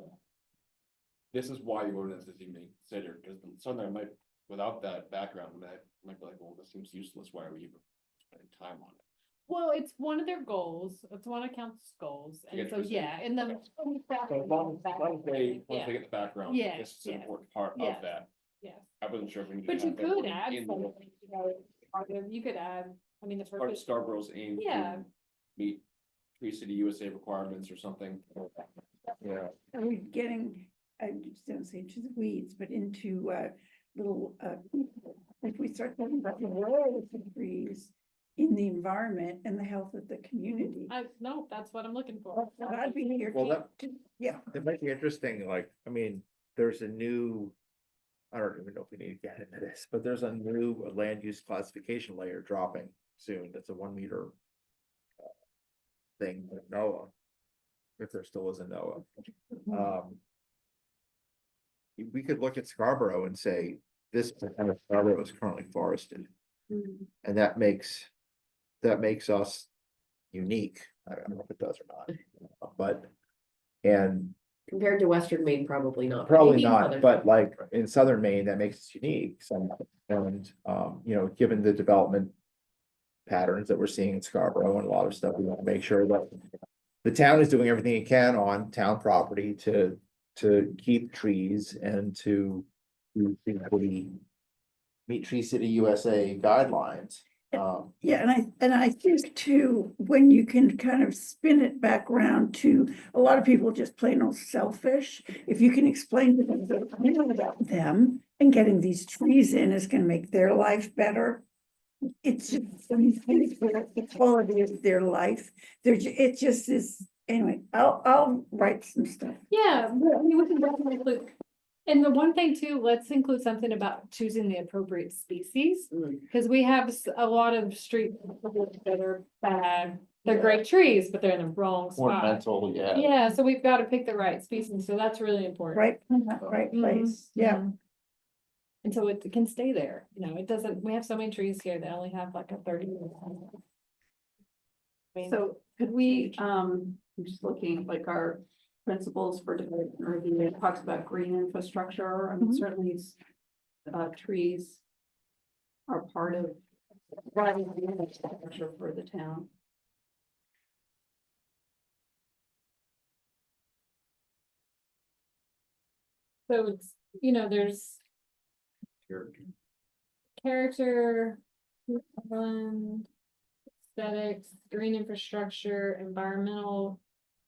This is why the ordinance is even being considered, because something might, without that background, might be like, well, this seems useless, why are we even spending time on it? Well, it's one of their goals, it's one of council's goals, and get so, what you're saying. yeah, and then. So as long as they, once they get the background, Yeah, this is an yeah. important part Yes. of that. Yes, I wasn't sure if we. needed but to you have that could ordinance add in the something, you know, part of- you could add, I mean, the Part of purpose. Scarborough's aim Yeah. to meet Tree City USA requirements or something. Yeah. are we getting, I just don't say into the weeds, but into little, if we start talking about the role of the trees in the environment and the health of the community. No, that's what I'm looking for. I'd be here Well, that- yeah. It might be interesting, like, I mean, there's a new. I don't even know if we need to get into this, but there's a new land use classification layer dropping soon. That's a 1 meter. Thing with NOAA. If there still is a NOAA. We could look at Scarborough and say, this kind of Scarborough is currently forested. And that makes us unique. I don't know if it does or not, but. And Compared to Western Maine, probably not. probably Maybe in not, southern. but like in southern Maine, that makes us unique. And, you know, given the development. Patterns that we're seeing in Scarborough and a lot of stuff, we want to make sure that. The town is doing everything it can on town property to keep trees and to. Basically meet Tree City USA guidelines. Yeah, and I think too, when you can kind of spin it back around to, a lot of people just plain old selfish. If you can explain to them that you know about them and getting these trees in is gonna make their life better. It's just, the quality of their life, it just is, anyway, I'll write some stuff. Yeah, I mean, we can definitely include, and the one thing too, let's include something about choosing the appropriate species. Cause we have a lot of street that are bad, they're great trees, but they're in the wrong spot. Ornamental, yeah. Yeah, so we've gotta pick the right species, so that's really important. Right place, yeah. And so it can stay there, you know, it doesn't, we have so many trees here that only have like a 30. So could we, I'm just looking like our principles for development review, it talks about green infrastructure, I mean, certainly. Trees. Are part of. Providing the infrastructure for the town. So it's, you know, there's character, aesthetics, green infrastructure, environmental,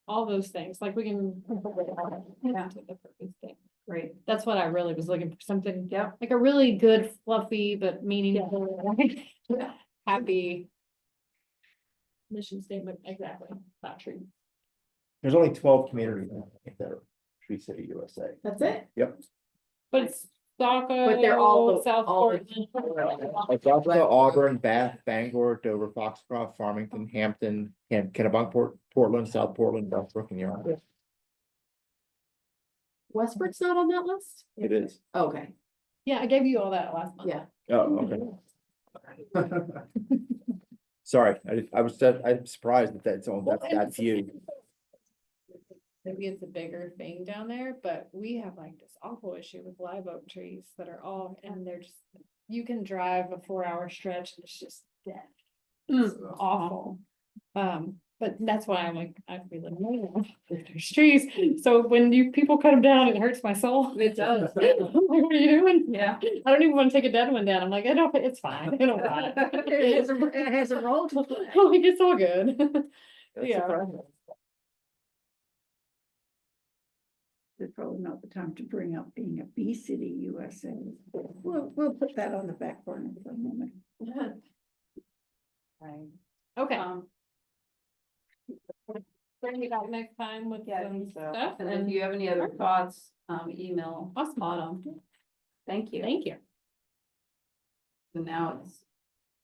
all those things, like we can. Yeah. To the purpose thing. Great. That's what I really was looking for, something, yeah, like a really good fluffy but meaningful, happy. Mission statement, exactly, not true. There's only 12 communities that are Tree City, USA. That's it? But it's Saco, But they're all South all the- Portland. Augusta, Auburn, Bath, Bangor, Dover, Foxcroft, Farmington, Hampton, Kennebunkport, Portland, South Portland, Bellbrook, and Yarmouth. Westbrook's not on that list? It is. Okay, Yeah, I gave you all that last month. yeah. Oh, okay. Sorry, I'm surprised that that's on, that's few. Maybe it's a bigger thing down there, but we have like this awful issue with live oak trees that are all, and they're just, you can drive a 4-hour stretch and it's just dead. It's awful. But that's why I'm like, I feel like, "No, there's trees, so when people cut them down, it hurts my soul. It does. I'm like, what are you doing? Yeah. I don't even want to take a dead one down. I'm like, I don't, it's fine, I don't want it. It has a role to play. I'm like, it's all good. Yeah. It's probably not the time to bring up being a bee city USA. We'll put that on the back burner for a moment. Right. Okay. Bring you back next time with some stuff, And if and you have any other thoughts, email Awesome. Autumn. Thank you. thank you. So now it's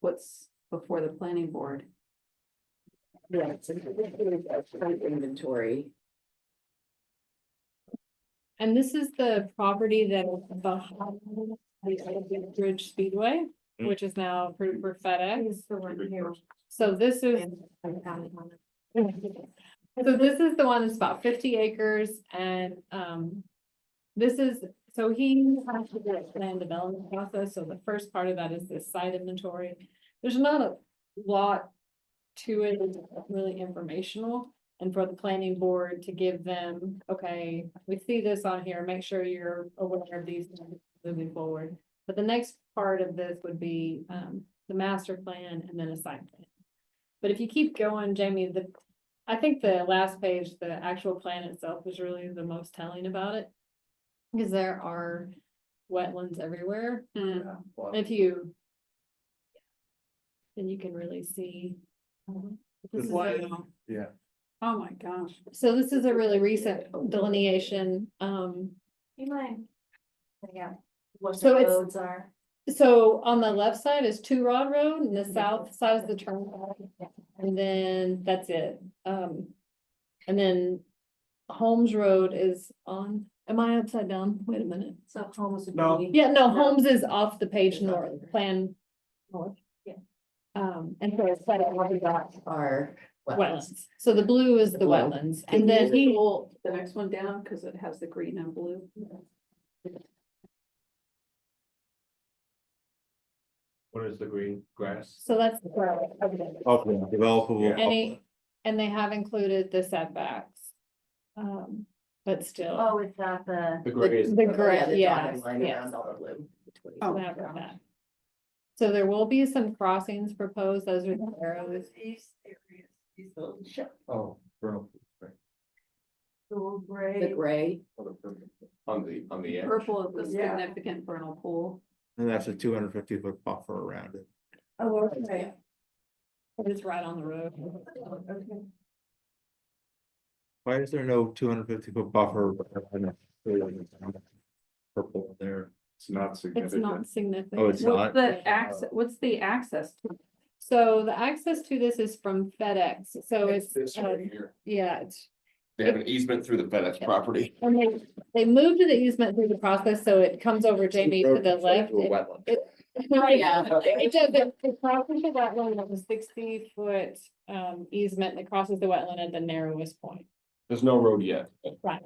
what's before the planning board. Yeah, it's inventory. And this is the property that is behind the Bridge Speedway, Mm. which is now approved for FedEx. It's the one here. So this is, so this is the one that's about 50 acres and, this is, so he has to do a land development process. So the first part of that is this site inventory. There's not a lot to it, it's really informational. And for the planning board to give them, okay, we see this on here, make sure you're aware of these things moving forward. But the next part of this would be, the master plan and then a site plan. But if you keep going, Jamie, I think the last page, the actual plan itself is really the most telling about it. Because there are wetlands everywhere. If you. Then you can really see. This is a- Yeah. Oh, my gosh. So this is a really recent delineation, You mind? Yeah. What So the it's- roads are. so on the left side is Two Rod Road and the south side is the turnpike. And then that's it, and then Holmes Road is on, am I upside down? Wait a minute. So homes would No. be. Yeah, no, Holmes is off the page north, plan north. Yeah. And so it's set up over that Are wetlands. wetlands, so the blue is the Blue. wetlands, and then Can you he. pull the next one down, because it has the green and blue. What is the green grass? So that's. Okay, developable. And they have included the setbacks. But still. Oh, is that the? The gray is. The Yeah, gray, the yes, dotted line yes. around all the blue. between. So have that. So there will be some crossings proposed, those are the arrows. Oh, Vernal. The gray, On the edge. Purple is the Yeah. significant vernal pool. And that's a 250-foot buffer around it. Oh, okay. It's right on the road. Why is there no 250-foot buffer? Purple there. It's not It's significant. not significant. Oh, it's not? What's the access to? So the access to this is from FedEx, so it's, This right here. yeah, it's. They have an easement through the FedEx property. And they moved to the easement through the process, so it comes over Jamie to the left. To a wetland. Yeah, it does, it crosses the wetland of a 60-foot easement that crosses the wetland at the narrowest point. There's no road yet. Right.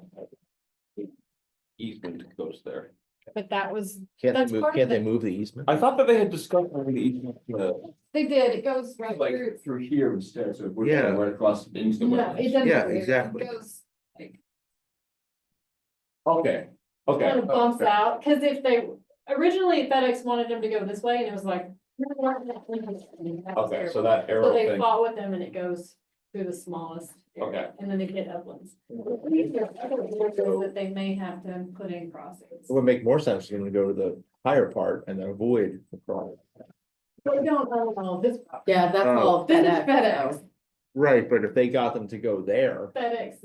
Easement goes there. But that was, Can't That's they move, part of can't they the- move the easement? I thought that they had discussed moving the easement, they did, it goes right through. like through here instead, so we're Yeah. right across into the No, it wetlands. doesn't. Yeah, go there. It exactly. goes, like, Okay, okay. kind of bumps out, cause if they, originally FedEx wanted them to go this way and it was like. Okay, so that So arrow they thing, fought with them and it goes through the smallest. area, Okay. And then they get uplands. That they may have to put in crossings. It would make more sense for them to go to the higher part and then avoid the cross. But we don't own all this. property. yeah, that's Oh. all This is FedEx. FedEx. so- Right, but if they got them to go there, FedEx.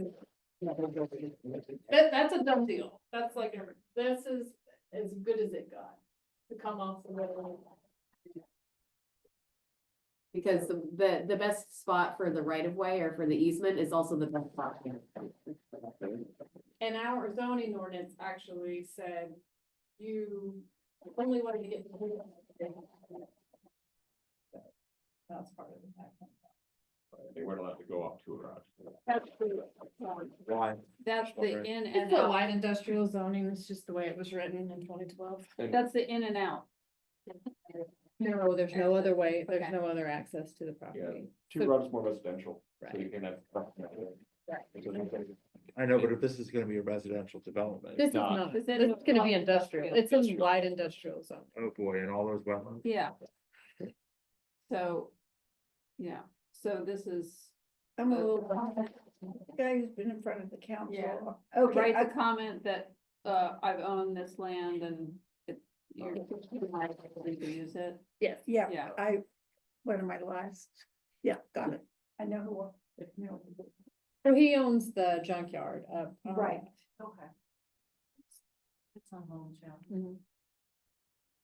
That's a done deal. That's like, this is as good as it got to come off the road. Because the best spot for the right of way or for the easement is also the best spot. And our zoning ordinance actually said you only wanted to get. That's part of the fact. They weren't allowed to go up to a garage. That's the, why? That's the in and it's a out. light industrial zoning, it's just the way it was written in 2012. That's the in and out. No, there's no other way, there's Okay. no other access to the property. Two So- roads more residential, so Right. you can have. I know, but if this is gonna be a residential development, This is not. not, Is this it is gonna be industrial? industrial, it's in light industrial zone. oh boy, and all those wetlands. Yeah. So, yeah, so this is, I'm a little, guy who's been in front of the council. Yeah. Okay, write the comment that, I've owned this land and it, you're free to use it. Yes. yeah, Yeah. one of my last, yeah, got it. I know who, you know. So he owns the junkyard up. Right. Okay. It's on hold, Joe. Mhm.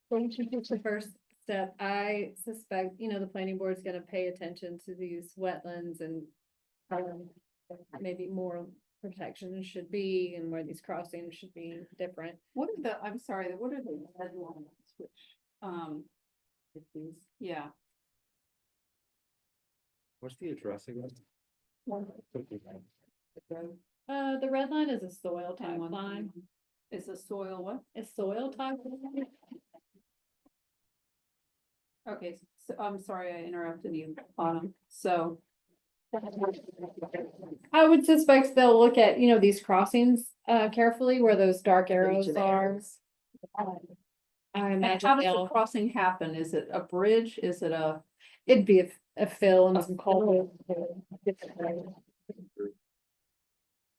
So we should take the first step. I suspect, the planning board's gonna pay attention to these wetlands and maybe more protection should be and where these crossings should be different. What are the, I'm sorry, what are the red lines, which, yeah, What's the address again? The red line is a soil type 10-1. line. Is a soil what? A soil type. line. Okay, so I'm sorry, I interrupted you, so. I would suspect they'll look at, these crossings, carefully where those dark arrows are. I And imagine how does the they'll, crossing happen? Is it a bridge? Is it a? it'd be a fill and some culvert.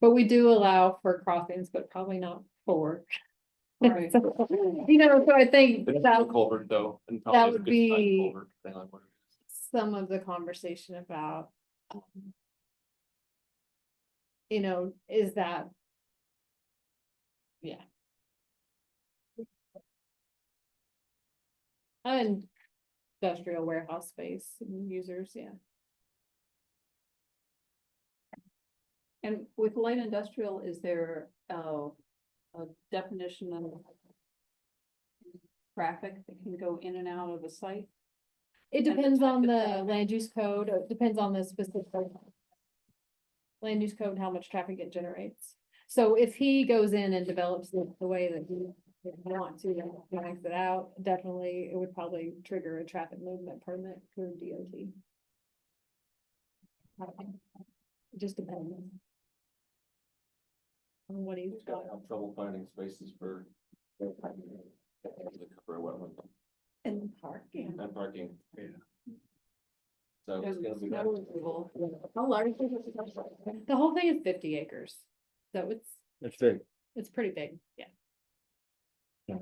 But we do allow for crossings, but probably not 4. Right. So I think It's that a culvert though. And that probably is a would good sized be- culvert, depending on what it is. some of the conversation about. Is that? Yeah. And industrial warehouse space and users, yeah. And with light industrial, is there a definition of traffic that can go in and out of a site? It And the depends type on of the traffic. land use code, it depends on the specific. Land use code and how much traffic it generates. So if he goes in and develops it the way that he wants to, and max it out, definitely, it would probably trigger a traffic movement permit for DOT. It just depends. On what he's He's got. gonna have trouble finding spaces for. The cover a wetland And parking. and parking. Yeah. So it's And gonna be. snow removal. How large is it? The whole thing is 50 acres, so It's big. it's pretty big, yeah. The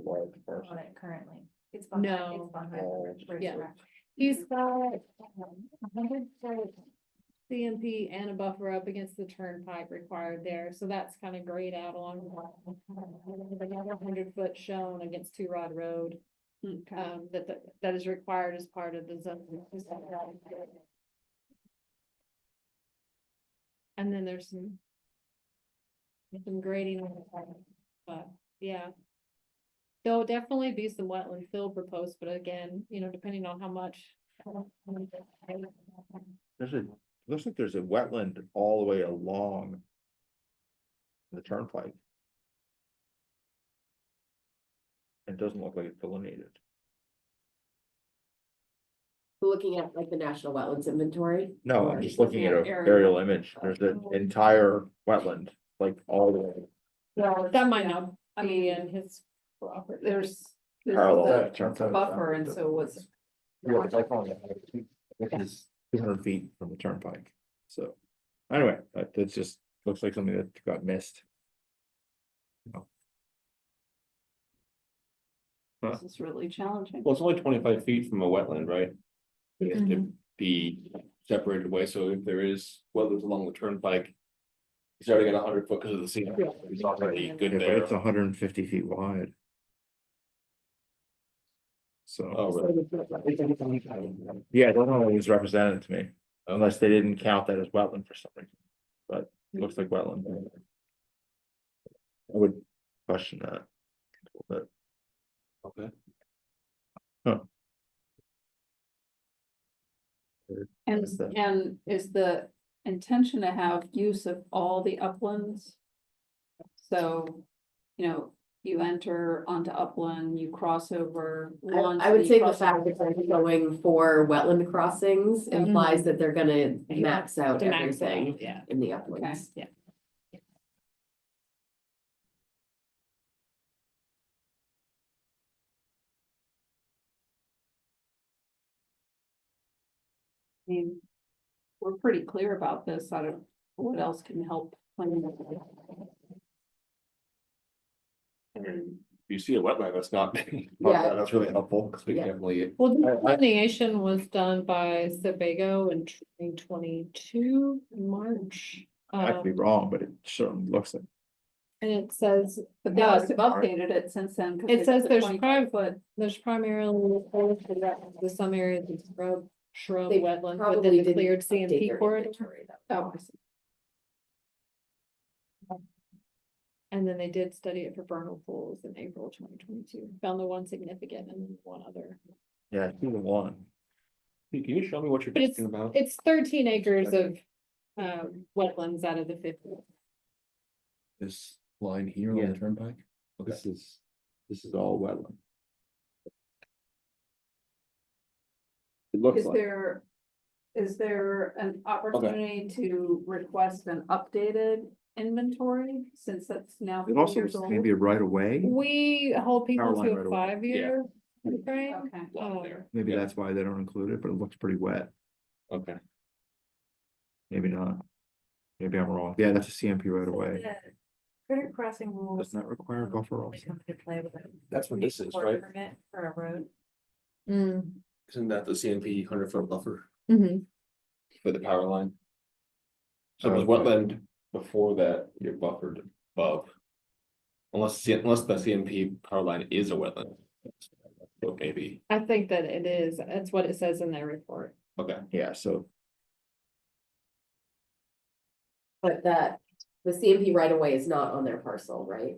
large parcel. On it currently. It's No. behind, it's behind the bridge. Yeah. He's got 100 foot CMP and a buffer up against the turnpike required there, so that's kind of grayed out along the 100 foot shown against Two Rod Road. Okay. That is required as part of the zone. And then there's some grading on the side, but yeah. There'll definitely be some wetland fill proposed, but again, depending on how much. Looks like there's a wetland all the way along the turnpike. It doesn't look like it's delineated. Looking at like the National Wetlands Inventory. No, I'm just looking at an Aerial. aerial image. There's an entire wetland, like all the way. That might Yeah. not I be mean, in his property. there's Parallel. the buffer, and so was, Which is 200 feet from the turnpike, so. Anyway, that's just, looks like something that got missed. this is really challenging. Well, it's only 25 feet from a wetland, right? It has to be separated away, so if there is wetlands along the turnpike. He's already got 100 foot because of the scene, he's already good Yeah, but there. it's 150 feet wide. So, Oh, really? yeah, I don't know what was represented to me, unless they didn't count that as wetland for some reason, but it looks like wetland. I would question that. a little Okay. bit. And, Is that- and is the intention to have use of all the uplands? So, you know, you enter onto upland, you cross over. once, I would you say the cross fact over- that they're going for wetland crossings implies that they're gonna Yeah. max out To max it out, everything yeah, in the Okay, uplands. yeah. I mean, we're pretty clear about this. I don't, what else can help? plan I mean, if you see a wetland, that's not. Yeah. That's really helpful, because we Yeah. can definitely. Well, the delineation was done by Sebago in 2022, in March. I could be wrong, but it certainly looks like. And it says, But they Yeah, must have updated it since then. 'cause It they says put the there's 25 foot. there's primarily there's some areas of shrub They wetland probably within the didn't cleared update CMP their corridor. inventory, though. Oh, I see. And then they did study it for vernal pools in April 2022, found the one significant and one other. Yeah, 2 to 1. Can you show me what you're But it's, talking about? it's 13 acres of wetlands out of the 50. This line here on the turnpike? This is all wetland. It looks Is like, there an opportunity to request an updated inventory since that's now it 4 also years old? maybe a right of way, We hold people Power line to right a away. 5-year frame. Okay. maybe Yeah. that's why they don't include it, but it looks pretty wet, Okay. maybe not. Maybe I'm wrong, yeah, that's a CMP right away, Critter crossing rules. doesn't that require a buffer only also? come into play with a That's what this is, report right? Permit for a road. Isn't that the CMP 100 foot buffer Mhm. for the power line? So there's Okay. wetland before that, you're buffered above. Unless the CMP power line is a wetland. So maybe, I think that it is, that's what it says in their report. okay, Yeah, so But the CMP right away is not on their parcel, right?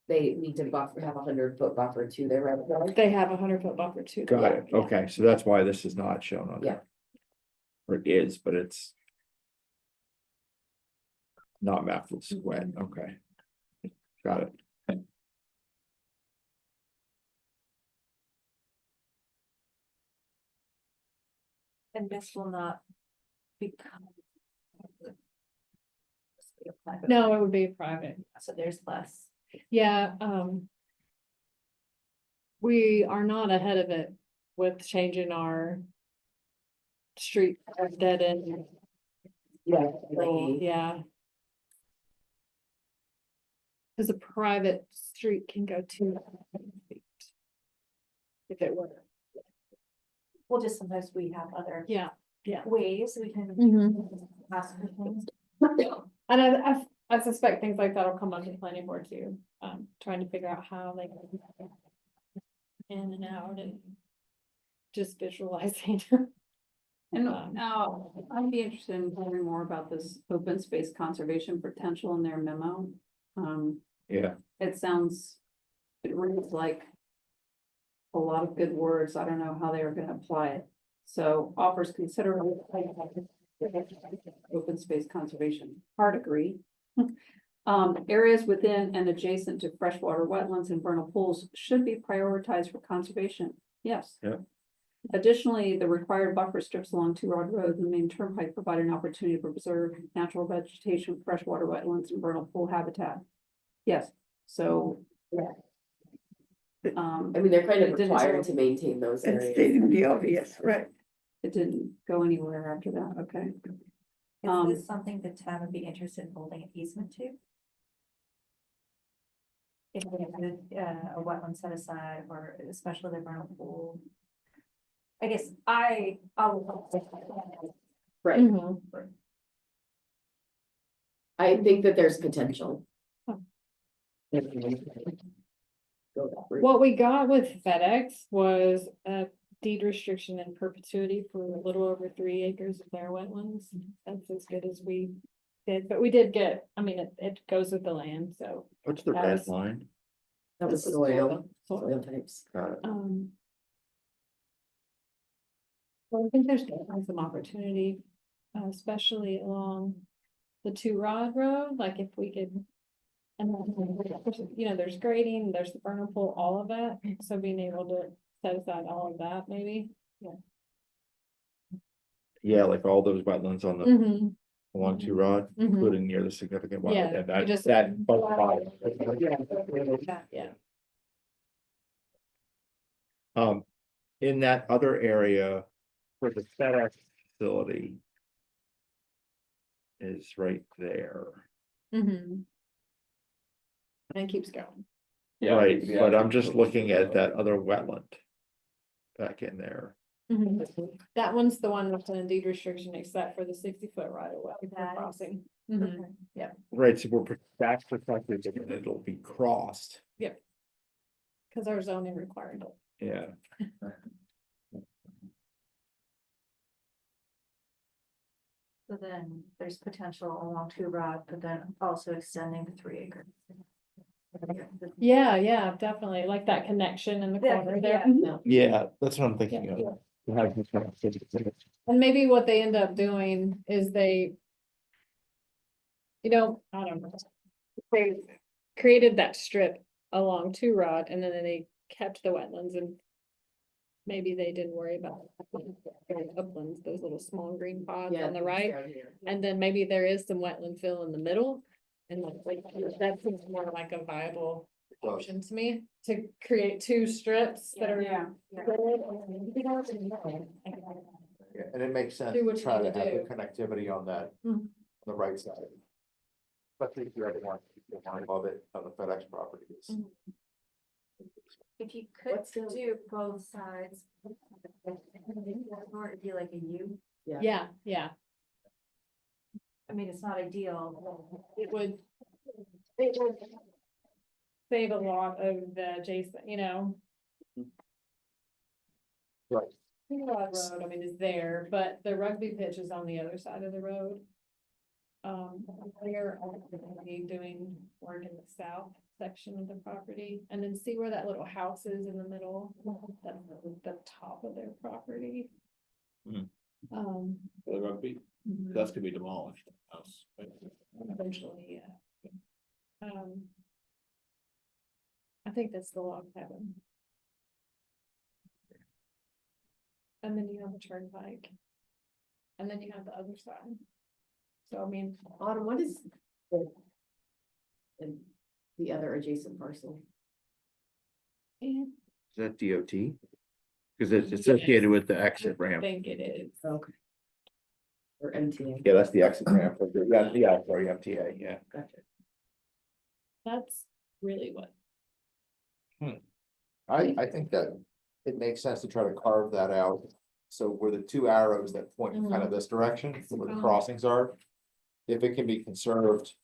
They need to buffer, have 100 foot buffer to their right of way. They have a 100-foot buffer too. got it, okay, so that's why this is not shown on Yeah. there. Or it is, but it's. Not mapped with wet, okay. Got it. And this will not become. No, it would be private. So there's less. Yeah, we are not ahead of it with changing our street dead end. Yeah. rule, yeah. Cause a private street can go 2 feet. If it were, Well, just sometimes we have other yeah, ways we can. Ask for things. and I suspect things like that will come up to the planning board too, trying to figure out how they. Can in and out and just visualizing. And Um, now, I'd be interested in hearing more about this open space conservation potential in their memo. Yeah, It sounds, it reads like a lot of good words. I don't know how they are gonna apply it. So offers considerable open space conservation, hard agree. Areas within and adjacent to freshwater wetlands and vernal pools should be prioritized for conservation. Yes. Yeah. Additionally, the required buffer strips along Two Rod Road and the Maine Turnpike provide an opportunity to preserve natural vegetation, freshwater wetlands and vernal pool habitat. Yes, so. Yeah. Um, I mean, they're kind It of didn't required say- to maintain those And areas. stating the obvious, right? it didn't go anywhere after that, okay. Is this something the town would be interested in holding an easement to? If we have a wetland set aside, or especially the vernal pool. I guess I'll. Right, Mhm. I think that there's potential. Oh. Go that route. What we got with FedEx was a deed restriction in perpetuity for a little over 3 acres of their wetlands. That's as good as we did, but we did get, I mean, it goes with the land, so. What's the That red was- line? That was soil types. Got it. Well, I think there's definitely some opportunity, especially along the 2 rod road, like if we could. And then, you know, there's grading, there's the vernal pool, all of that, so being able to set aside all of that, maybe. Yeah, like all those wetlands on the, Mm-hmm, along 2 rod, Mhm. including near the significant Yeah, wetland, and you just- that. yeah. In that other area where the FedEx facility is right there. Mm-hmm. And it keeps going. Yeah, Right, yeah. but I'm just looking at that other wetland. Back in there. That one's the one with the deed restriction except for the 60-foot right of way for That is- crossing. Mhm. Okay. Right, so that's protected and it'll be crossed, Cause our zoning required it. yeah. So then there's potential along 2 rod, but then also extending to 3 acres. Yeah, definitely, like that connection in the Yeah, corner there. yeah. Mhm. Yeah, that's what I'm thinking Yeah. of. And maybe what they end up doing is they. You know, I don't know. They created that strip along 2 rod and then they kept the wetlands and. Maybe they didn't worry about uplands, those little small green pods Yeah. on the right. And then maybe there is some wetland fill in the middle. And like, that seems more like a viable option to me, to create 2 strips that are. Yeah. Yeah, and it makes sense Do what to you try need to to have the do. connectivity on that, Mhm. on the right side. Especially if you ever want to keep the line above it on the FedEx properties. Mhm. If you could do both sides. Or it'd be like a U. Yeah. I mean, it's not ideal. It would. Save a lot of the adjacent, you know. Right. Rod Road, I mean, is there, but the rugby pitch is on the other side of the road. They're already doing work in the south section of the property, and then see where that little house is in the middle, that's the top of their property. Mhm. The rugby, that's gonna be demolished. House, right? Eventually, yeah. I think that's the log cabin. And then you have the turnpike. And then you have the other side. So I mean. Autumn, what is? And the other adjacent parcel. Is that DOT? Because it's associated with the exit I ramp. think it is. Okay. Or MTA. Yeah, that's the exit ramp. Yeah, sorry, MTA, yeah. Gotcha. That's really what. I think that it makes sense to try to carve that out. So where the 2 arrows that point in kind of this direction, where the Mhm. crossings are. If it can be conserved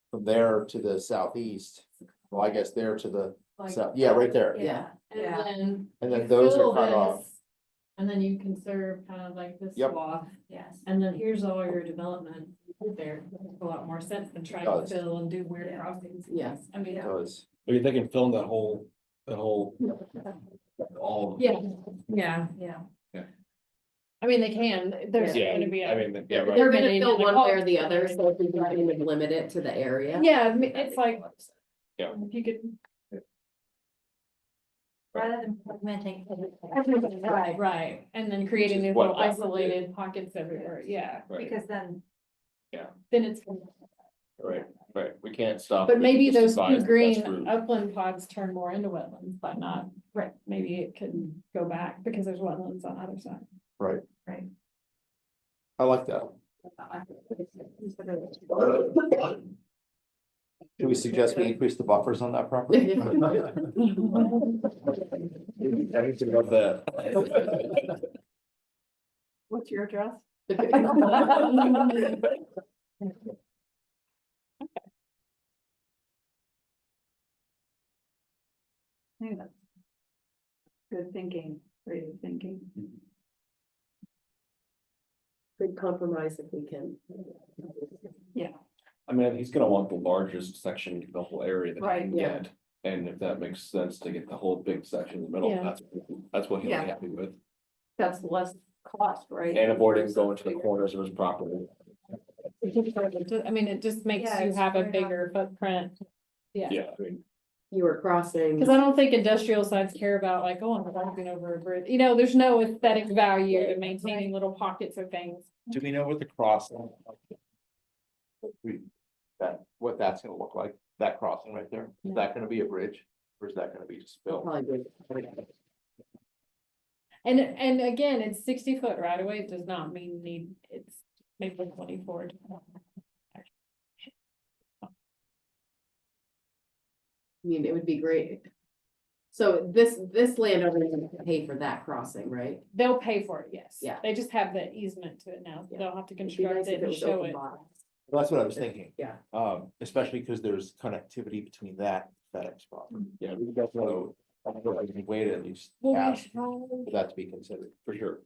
from there to the southeast, well, I guess there to the south, yeah, right there. Yeah. And And you then those fill are cut off. this, and then you conserve kind of like this Yep. swath, Yes. and then here's all your development there. Makes a lot more sense than trying to Does. fill and do weird crossings. Yes. I mean, Because Are you thinking film that whole, all? yeah. Yeah. I mean, they can, there's Yeah, gonna be. I mean, yeah, They're right. gonna permitting fill and a one way or the cul- other, so if we can kind of limit it to the area. Yeah, I mean, it's like. Yeah. If you could. Rather than fragmenting. Right, and then creating Which is these what little that- isolated pockets everywhere, yeah, Right, Because then then it's. right, we can't stop. But it, maybe just those 2 advise the green best route. upland pods turn more into wetlands, but not, right, maybe it could go back because there's wetlands on either side. Right. Right. I like that. Do we suggest we increase the buffers on that property? Anything about that? What's your address? I think that's good thinking, creative thinking. Good compromise if we can. I mean, he's gonna want the largest section, of the whole area that he Right, can yeah. get. And if that makes sense to get the whole big section in the middle, Yeah. that's what he'll Yeah. be happy with. That's less cost, right? And avoiding going to the corners of his property. I mean, it just makes Yeah, you it's have a right bigger footprint. Yeah, Yeah, I mean, You were crossing. cause I don't think industrial sites care about like, oh, I'm walking over a bridge, you know, there's no aesthetic value to maintaining little pockets of things. Do we know what the crossing? What that's gonna look like, that crossing right there, is that gonna be a bridge, or is that gonna be just built? Probably. And again, it's 60 foot right away, it does not mean it's maybe 24. I mean, it would be great. So this landowner is gonna pay for that crossing, right? They'll pay for it, yes. Yeah. They just have the easement to it now, Yeah. they'll have to It'd be construct nice it if it and was show open it. bottom. Well, that's what I was thinking, Yeah. especially because there's connectivity between that FedEx property. yeah, we got So, I think we wait at least Well, ask for that to be considered. for sure.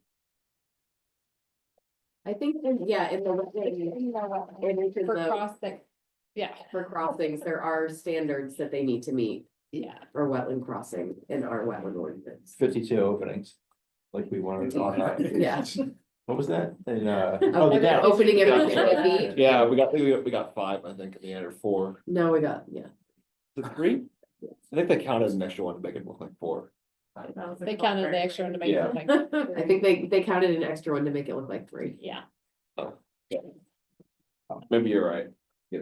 I think, yeah, in the. For crossing, yeah, For crossings, there are standards that they need to meet yeah. for wetland crossing in our wetland ordinance. 52 openings, like we wanted on that. Yeah. What was that? And, Oh, the dam. opening every Dam, 50 sorry. feet. Yeah, we got 5, I think, in the end, or 4. No, we got, yeah. The 3? I think they counted an extra one to make it look like 4. They counted the extra one to make Yeah. it like. I think they counted an extra one to make it look like 3. Yeah, Maybe you're right. Yeah.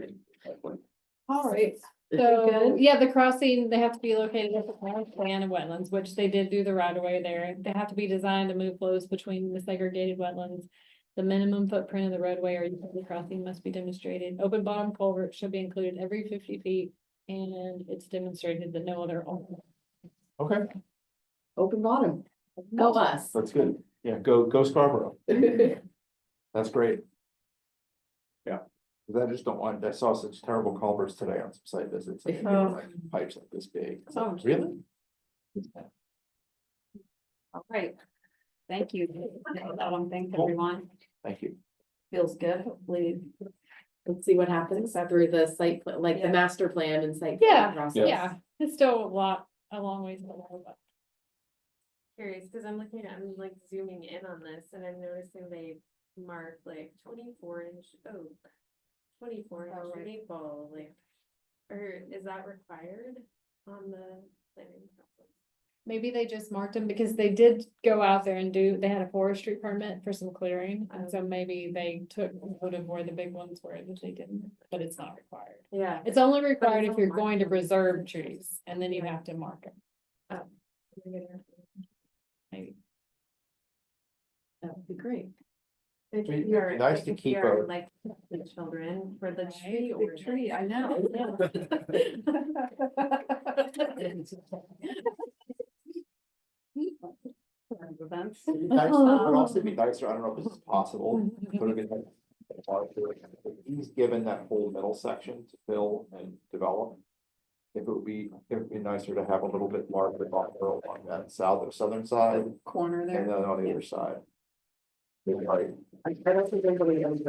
all right. Good. So, yeah, the crossing, they have to be located at the current plan of wetlands, which they did do the right of way there. They have to be designed to move flows between the segregated wetlands. The minimum footprint of the roadway or utility crossing must be demonstrated. Open bottom culvert should be included every 50 feet. And it's demonstrated that no other. Okay, Open bottom. Go us. that's good. Yeah, go Scarborough. That's great. Yeah, 'cause I just don't want, I saw such terrible culverts today on some site visits. and they were like Pipes like this big. It's like, Oh. really? All right. Thank you. That one, thanks everyone. Thank you. Feels good, hopefully. Let's see what happens through the site, like the Yeah. master plan and site. plan Yeah, process. yeah, it's still a long ways to go, but. Curious, cause I'm like zooming in on this and I'm noticing they marked like 24-inch oak. 24-inch maple, like, or is that required on the planning process? Maybe they just marked them because they did go out there and they had a forestry permit for some clearing. And so maybe they took note of where the big ones were that they didn't, but it's not required. Yeah. It's only required if all you're marked. going to preserve trees and then you have to mark them. Maybe. That would be great. If It'd be you're, nice like, to if keep you're a- like the children for the Right, tree. Big tree, I know. Events. It'd be nice, it would also be nicer, I don't know if this is possible, but it'd be nice. He's given that whole middle section to fill and develop. If it would be nicer to have a little bit larger buffer along that southern side Corner and there. then on the other side. Right, I don't think anybody else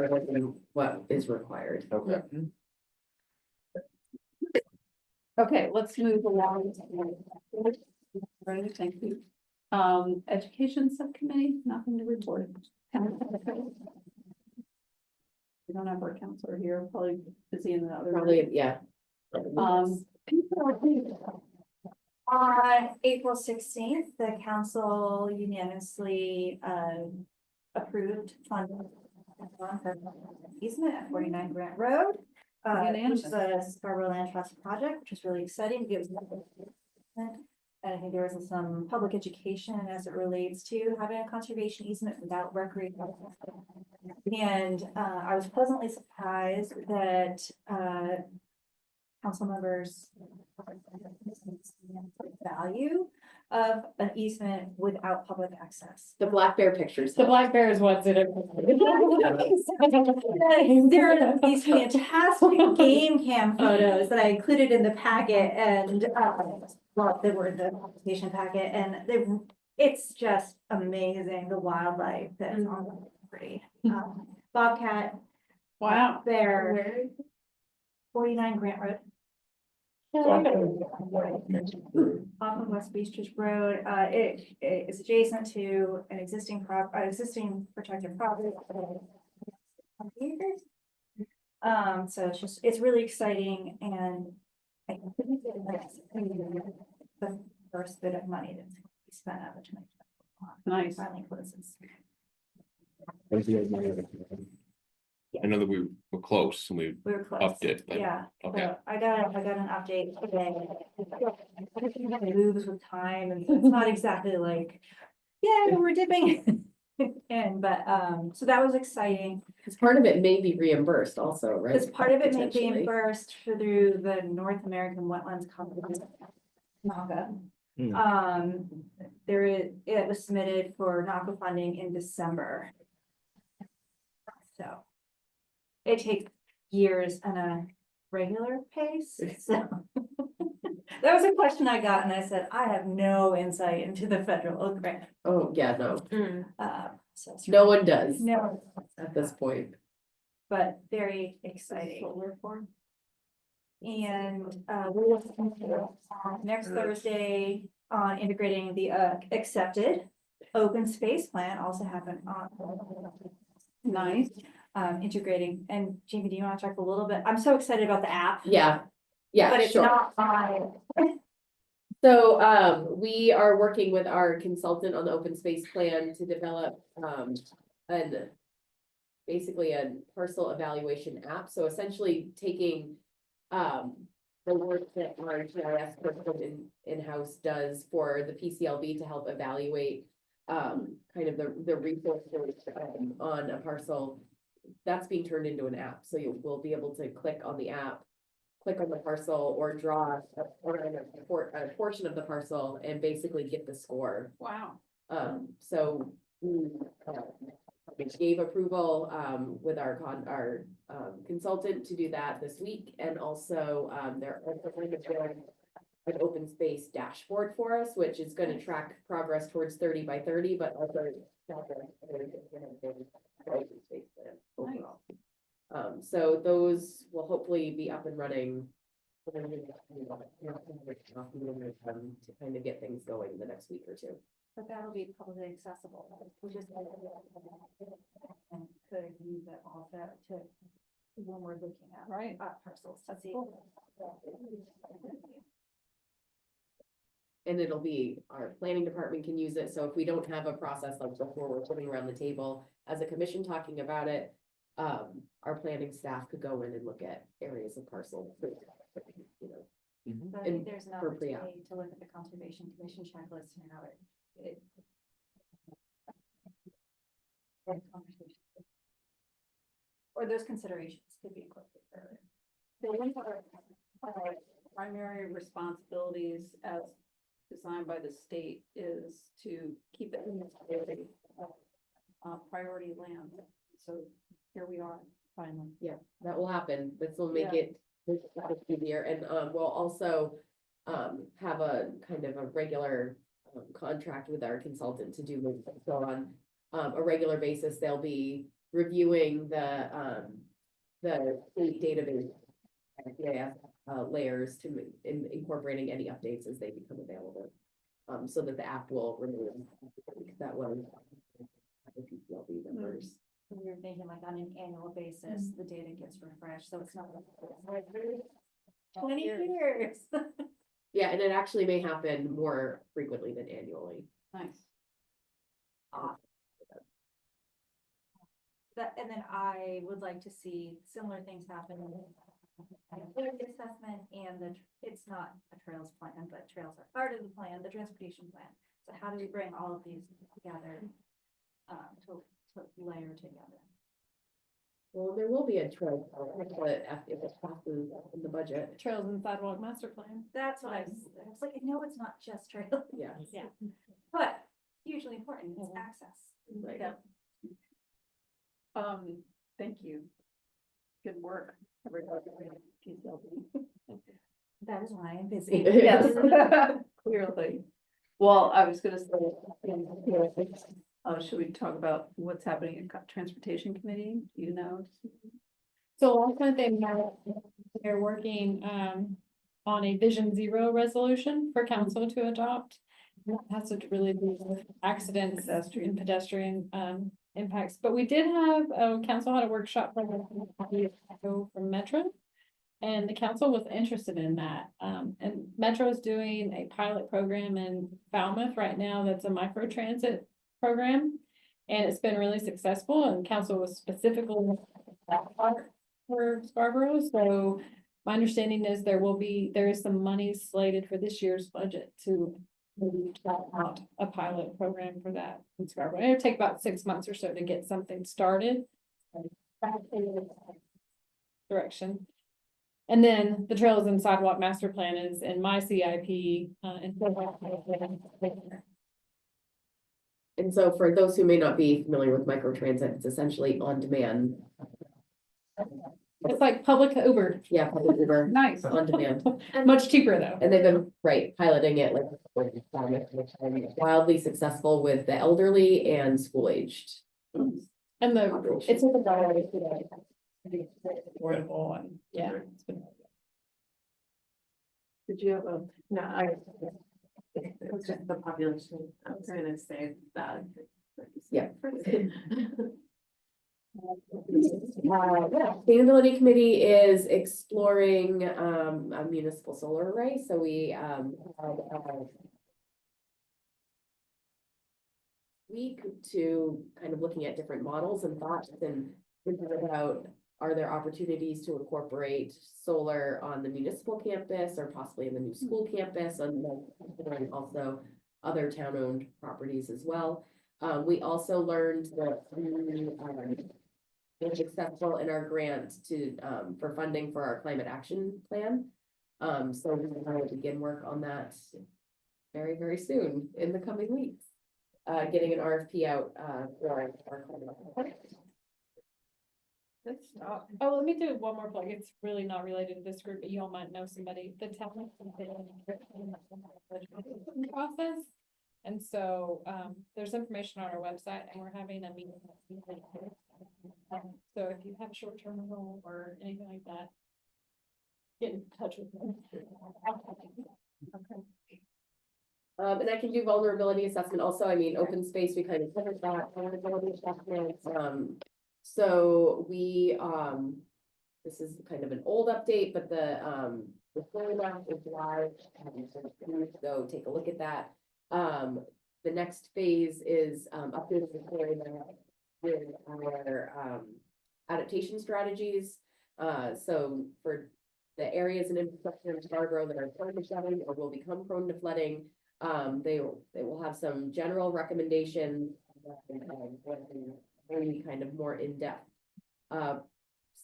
what is required. okay. Okay, let's move along. Right, thank you. Education Subcommittee, nothing to report. We don't have our counselor here, probably busy in the other. room. Probably, yeah. On April 16th, the council unanimously approved funding for easement at 49 Grant Road. Which is a Scarborough Land Trust project, which is really exciting. It was. And I think there was some public education as it relates to having a conservation easement without recreational. And I was pleasantly surprised that council members value of an easement without public access. The black bear pictures. The black bear is what's in it. There are these fantastic game cam photos that I included in the packet and, well, they were the application packet and it's just amazing, the wildlife that's on the property. Bobcat, Wow. bear, Where? 49 Grant Road. Off of West Beatrice Road, it is adjacent to an existing existing protected property. So it's really exciting and I think it's the first bit of money that's gonna be spent out of 2024 Nice. finally closes. I know that we were close and we We were close. upped it, but- Yeah, okay. so I got an update today. Everything kind of moves with time and it's not exactly like, yeah, we're dipping. And, but, so that was exciting. Because part of it may be reimbursed also, right? Because part of it may be Potentially. reimbursed through the North American Wetlands Conservation NACA. It was submitted for NACA funding in December. So it takes years and a regular pace, so. That was a question I got and I said, I have no insight into the federal grant. Oh, yeah, no, So it's no one does No, at this point. but very exciting. Solar farm. And we're next Thursday on integrating the accepted open space plan also happened on. Nice. Integrating, and Jamie, do you want to talk a little bit? I'm so excited about the app. Yeah, But it's sure. not mine. So, we are working with our consultant on the open space plan to develop, basically a parcel evaluation app. So essentially taking, the work that our GIS person in-house does for the PCLB to help evaluate, kind of the resources, on a parcel. That's being turned into an app. So you will be able to click on the app, click on the parcel or draw a portion of the parcel and basically get the score. Wow. So we gave approval with our consultant to do that this week, and also they're also going to build an open space dashboard for us, which is going to track progress towards 30 by 30, but also open space plan overall. So those will hopefully be up and running. To kind of get things going in the next week or two. But that'll be publicly accessible, which is. And could use it also to, when we're looking at. Right. Parcels. That's See. cool. And it'll be, our planning department can use it, so if we don't have a process like before, we're sitting around the table as a commission talking about it. Our planning staff could go in and look at areas of parcel, you know. But I And think there's an for pre-app. opportunity to look at the Conservation Commission checklist and how it. Or those considerations could be incorporated earlier. So one of our primary responsibilities as designed by the state is to keep it in priority land. So here we are finally. Yeah, that will happen. This will make Yeah. it easier, and we'll also have a kind of a regular contract with our consultant to do so on a regular basis. They'll be reviewing the state database GIS layers to incorporating any updates as they become available. So that the app will remain that way. The PCLB members. And we were thinking like on an annual basis, the data gets refreshed, so it's not like 20 years. Yeah, and it actually may happen more frequently than annually. Nice. That, and then I would like to see similar things happen in the assessment and it's not a trails plan, but trails are part of the plan, the transportation plan. So how do we bring all of these together, to layer together? Well, there will be a trail, but if it passes in the budget, Trails and sidewalk master plan. That's what I was like, no, it's not just trail, yeah. Yeah. but hugely important, it's Mhm. access. Right. Yeah. Thank you. Good work, everybody. That is why I'm busy. Yes, clearly. Well, I was gonna say, should we talk about what's happening in transportation committee? Do you know? So last night they met, they're working on a Vision Zero resolution for council to adopt. That has to really do with accidents and pedestrian impacts, but we did have, council had a workshop from Metro. And the council was interested in that, and Metro is doing a pilot program in Falmouth right now, that's a micro transit program. And it's been really successful, and council was specifically that part for Scarborough, so my understanding is there is some money slated for this year's budget to maybe try out a pilot program for that in Scarborough. It'll take about 6 months or so to get something started. Direction. And then the Trails and Sidewalk Master Plan is in my CIP, and And so for those who may not be familiar with microtransit, it's essentially on demand. it's like public Uber, Yeah, public Uber Nice. on demand. much cheaper though. And they've been, piloting it like wildly successful with the elderly and school aged. And it's a dollar, affordable and yeah. It's been Did you have a? No, it's just the population, I was gonna say that. Yeah. Sustainability Committee is exploring a municipal solar array, so we had week to kind of looking at different models and thoughts and thinking about, are there opportunities to incorporate solar on the municipal campus or possibly in the new school campus, and then considering also other town-owned properties as well. We also learned that we're successful in our grant to for funding for our climate action plan. So we will begin work on that very, very soon in the coming weeks. Getting an RFP out for our climate. Good stuff. Oh, let me do one more plug. It's really not related to this group, but you all might know somebody. The town process. And so there's information on our website, and we're having a meeting. So if you have a short-term rental or anything like that, get in touch with me. Okay. And I can do vulnerability assessment also. I mean, open space, we kind of covered that vulnerability assessment. So we, this is kind of an old update, but the format is live. Go take a look at that. The next phase is updating the format with our adaptation strategies. So for the areas and infrastructure in Scarborough that are prone to flooding or will become prone to flooding, they will have some general recommendations, really kind of more in-depth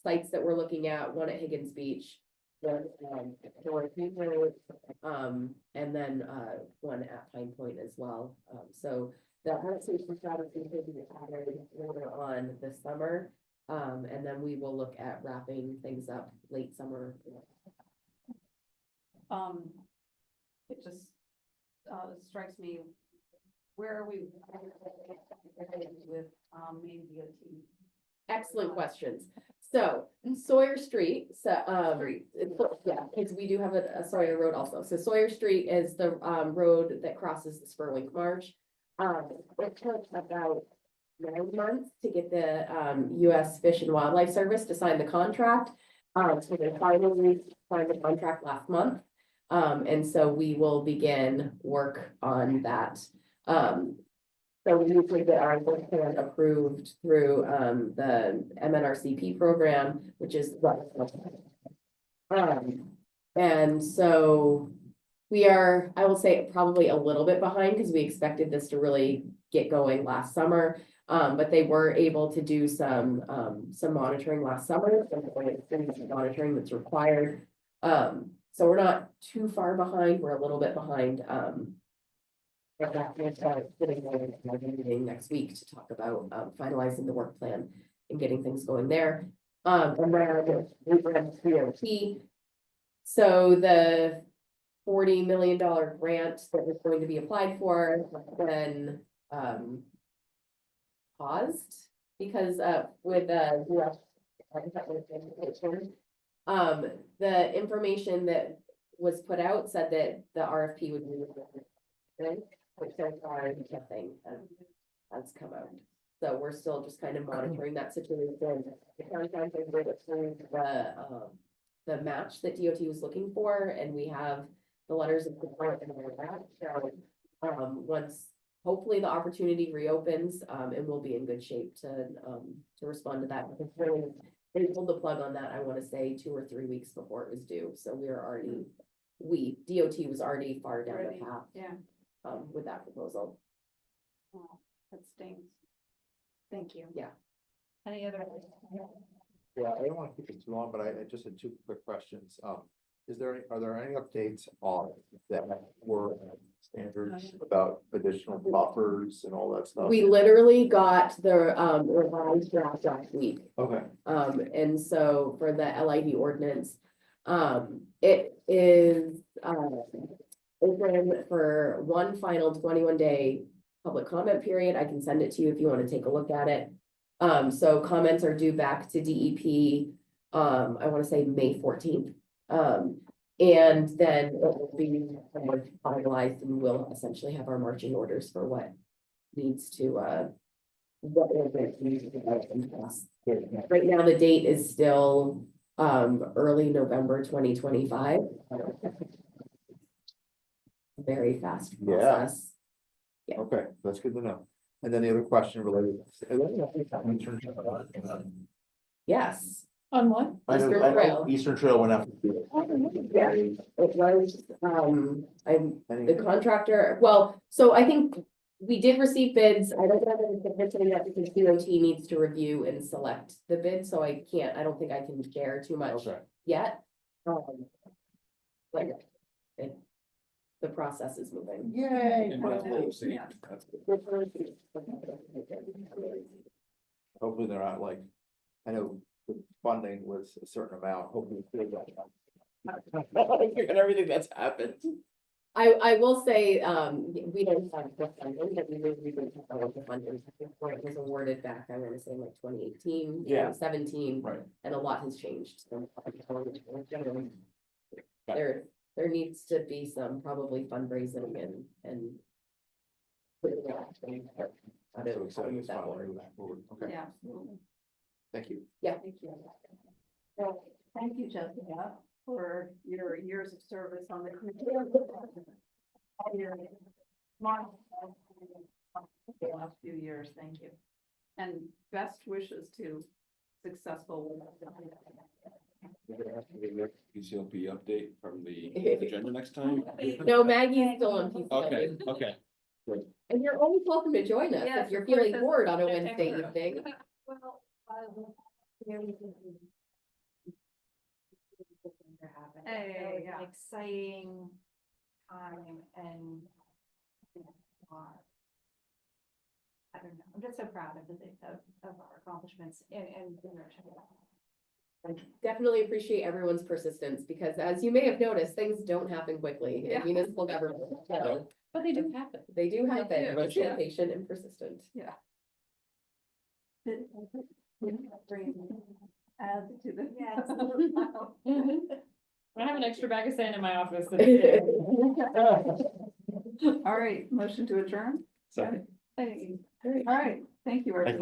sites that we're looking at, one at Higgins Beach, one and then one at Pine Point as well. So the adaptation strategy will be added later on this summer, and then we will look at wrapping things up late summer. It just strikes me, where are we with Maine DOT? Excellent questions. So Sawyer Street, yeah, because we do have a Sawyer Road also. So Sawyer Street is the road that crosses the Spurwink Marsh. It took about 9 months to get the US Fish and Wildlife Service to sign the contract. So they finally signed the contract last month. And so we will begin work on that. So we usually get our work plan approved through the MNRCP program, which is and so We are, I will say, probably a little bit behind because we expected this to really get going last summer. But they were able to do some monitoring last summer, some monitoring that's required. So we're not too far behind, we're a little bit behind. But that we'll start sitting there in our meeting next week to talk about finalizing the work plan and getting things going there. And then we ran COT. So the $40 million grant that was going to be applied for, then paused because with US the information that was put out said that the RFP would be which so far nothing has come out. So we're still just kind of monitoring that situation. The contractor did approve the match that DOT was looking for, and we have the letters of support and all that. So once hopefully the opportunity reopens, and we'll be in good shape to respond to that. Because really, they pulled the plug on that, I want to say 2 or 3 weeks before it was due. So we are already, DOT was already far down the path. Yeah. With that proposal. Oh, that stings. Thank you. Yeah. Any other? Yeah, I don't want to keep it too long, but I just had 2 quick questions. Are there any updates on that were standards about additional buffers and all that stuff? We literally got the revised draft last week. Okay. And so for the LID ordinance, it is open for one final 21-day public comment period. I can send it to you if you want to take a look at it. So comments are due back to DEP, I want to say May 14th. And then it will be finalized and we'll essentially have our marching orders for what needs to, right now, the date is still, early November 2025. Very fast process. Yeah. Okay, that's good to know. And then the other question related. Yes. On what? I know Eastern Trail. Eastern Trail went up. Yeah, it was, the contractor, well, so I think we did receive bids. I don't have any significant yet because DOT needs to review and select the bid, so I don't think I can share too much Okay. yet. But the process is moving. Yay. Hopefully they're not like, I know the funding was a certain amount, hopefully. And everything that's happened. I will say, we don't have the funding, but we don't have the funding. It was awarded back, I want to say like 2018, Yeah. 2017. Right. And a lot has changed. So, there needs to be some probably fundraising and. I'm so excited. Okay, Yeah, absolutely. thank you. Yeah. Thank you. Well, thank you, Jessica, for your years of service on the committee. The last few years, thank you. And best wishes to successful. PCLP update from the agenda next time. No, Maggie's still on PCW. Okay, okay. And you're always welcome to join us Yes, if you're of course, feeling that's- bored on a that's Wednesday excellent. evening. Well, Hey, It's yeah. an exciting time and. I don't know, I'm just so proud of our accomplishments and. Definitely appreciate everyone's persistence because as you may have noticed, things don't happen quickly Yeah. in municipal government. So But they do happen. they do happen, do, but yeah. stay patient and persistent. Add to the. Yes. I have an extra bag of sand in my office. All right, motion to adjourn? Second. Hey, all right, thank you, everyone.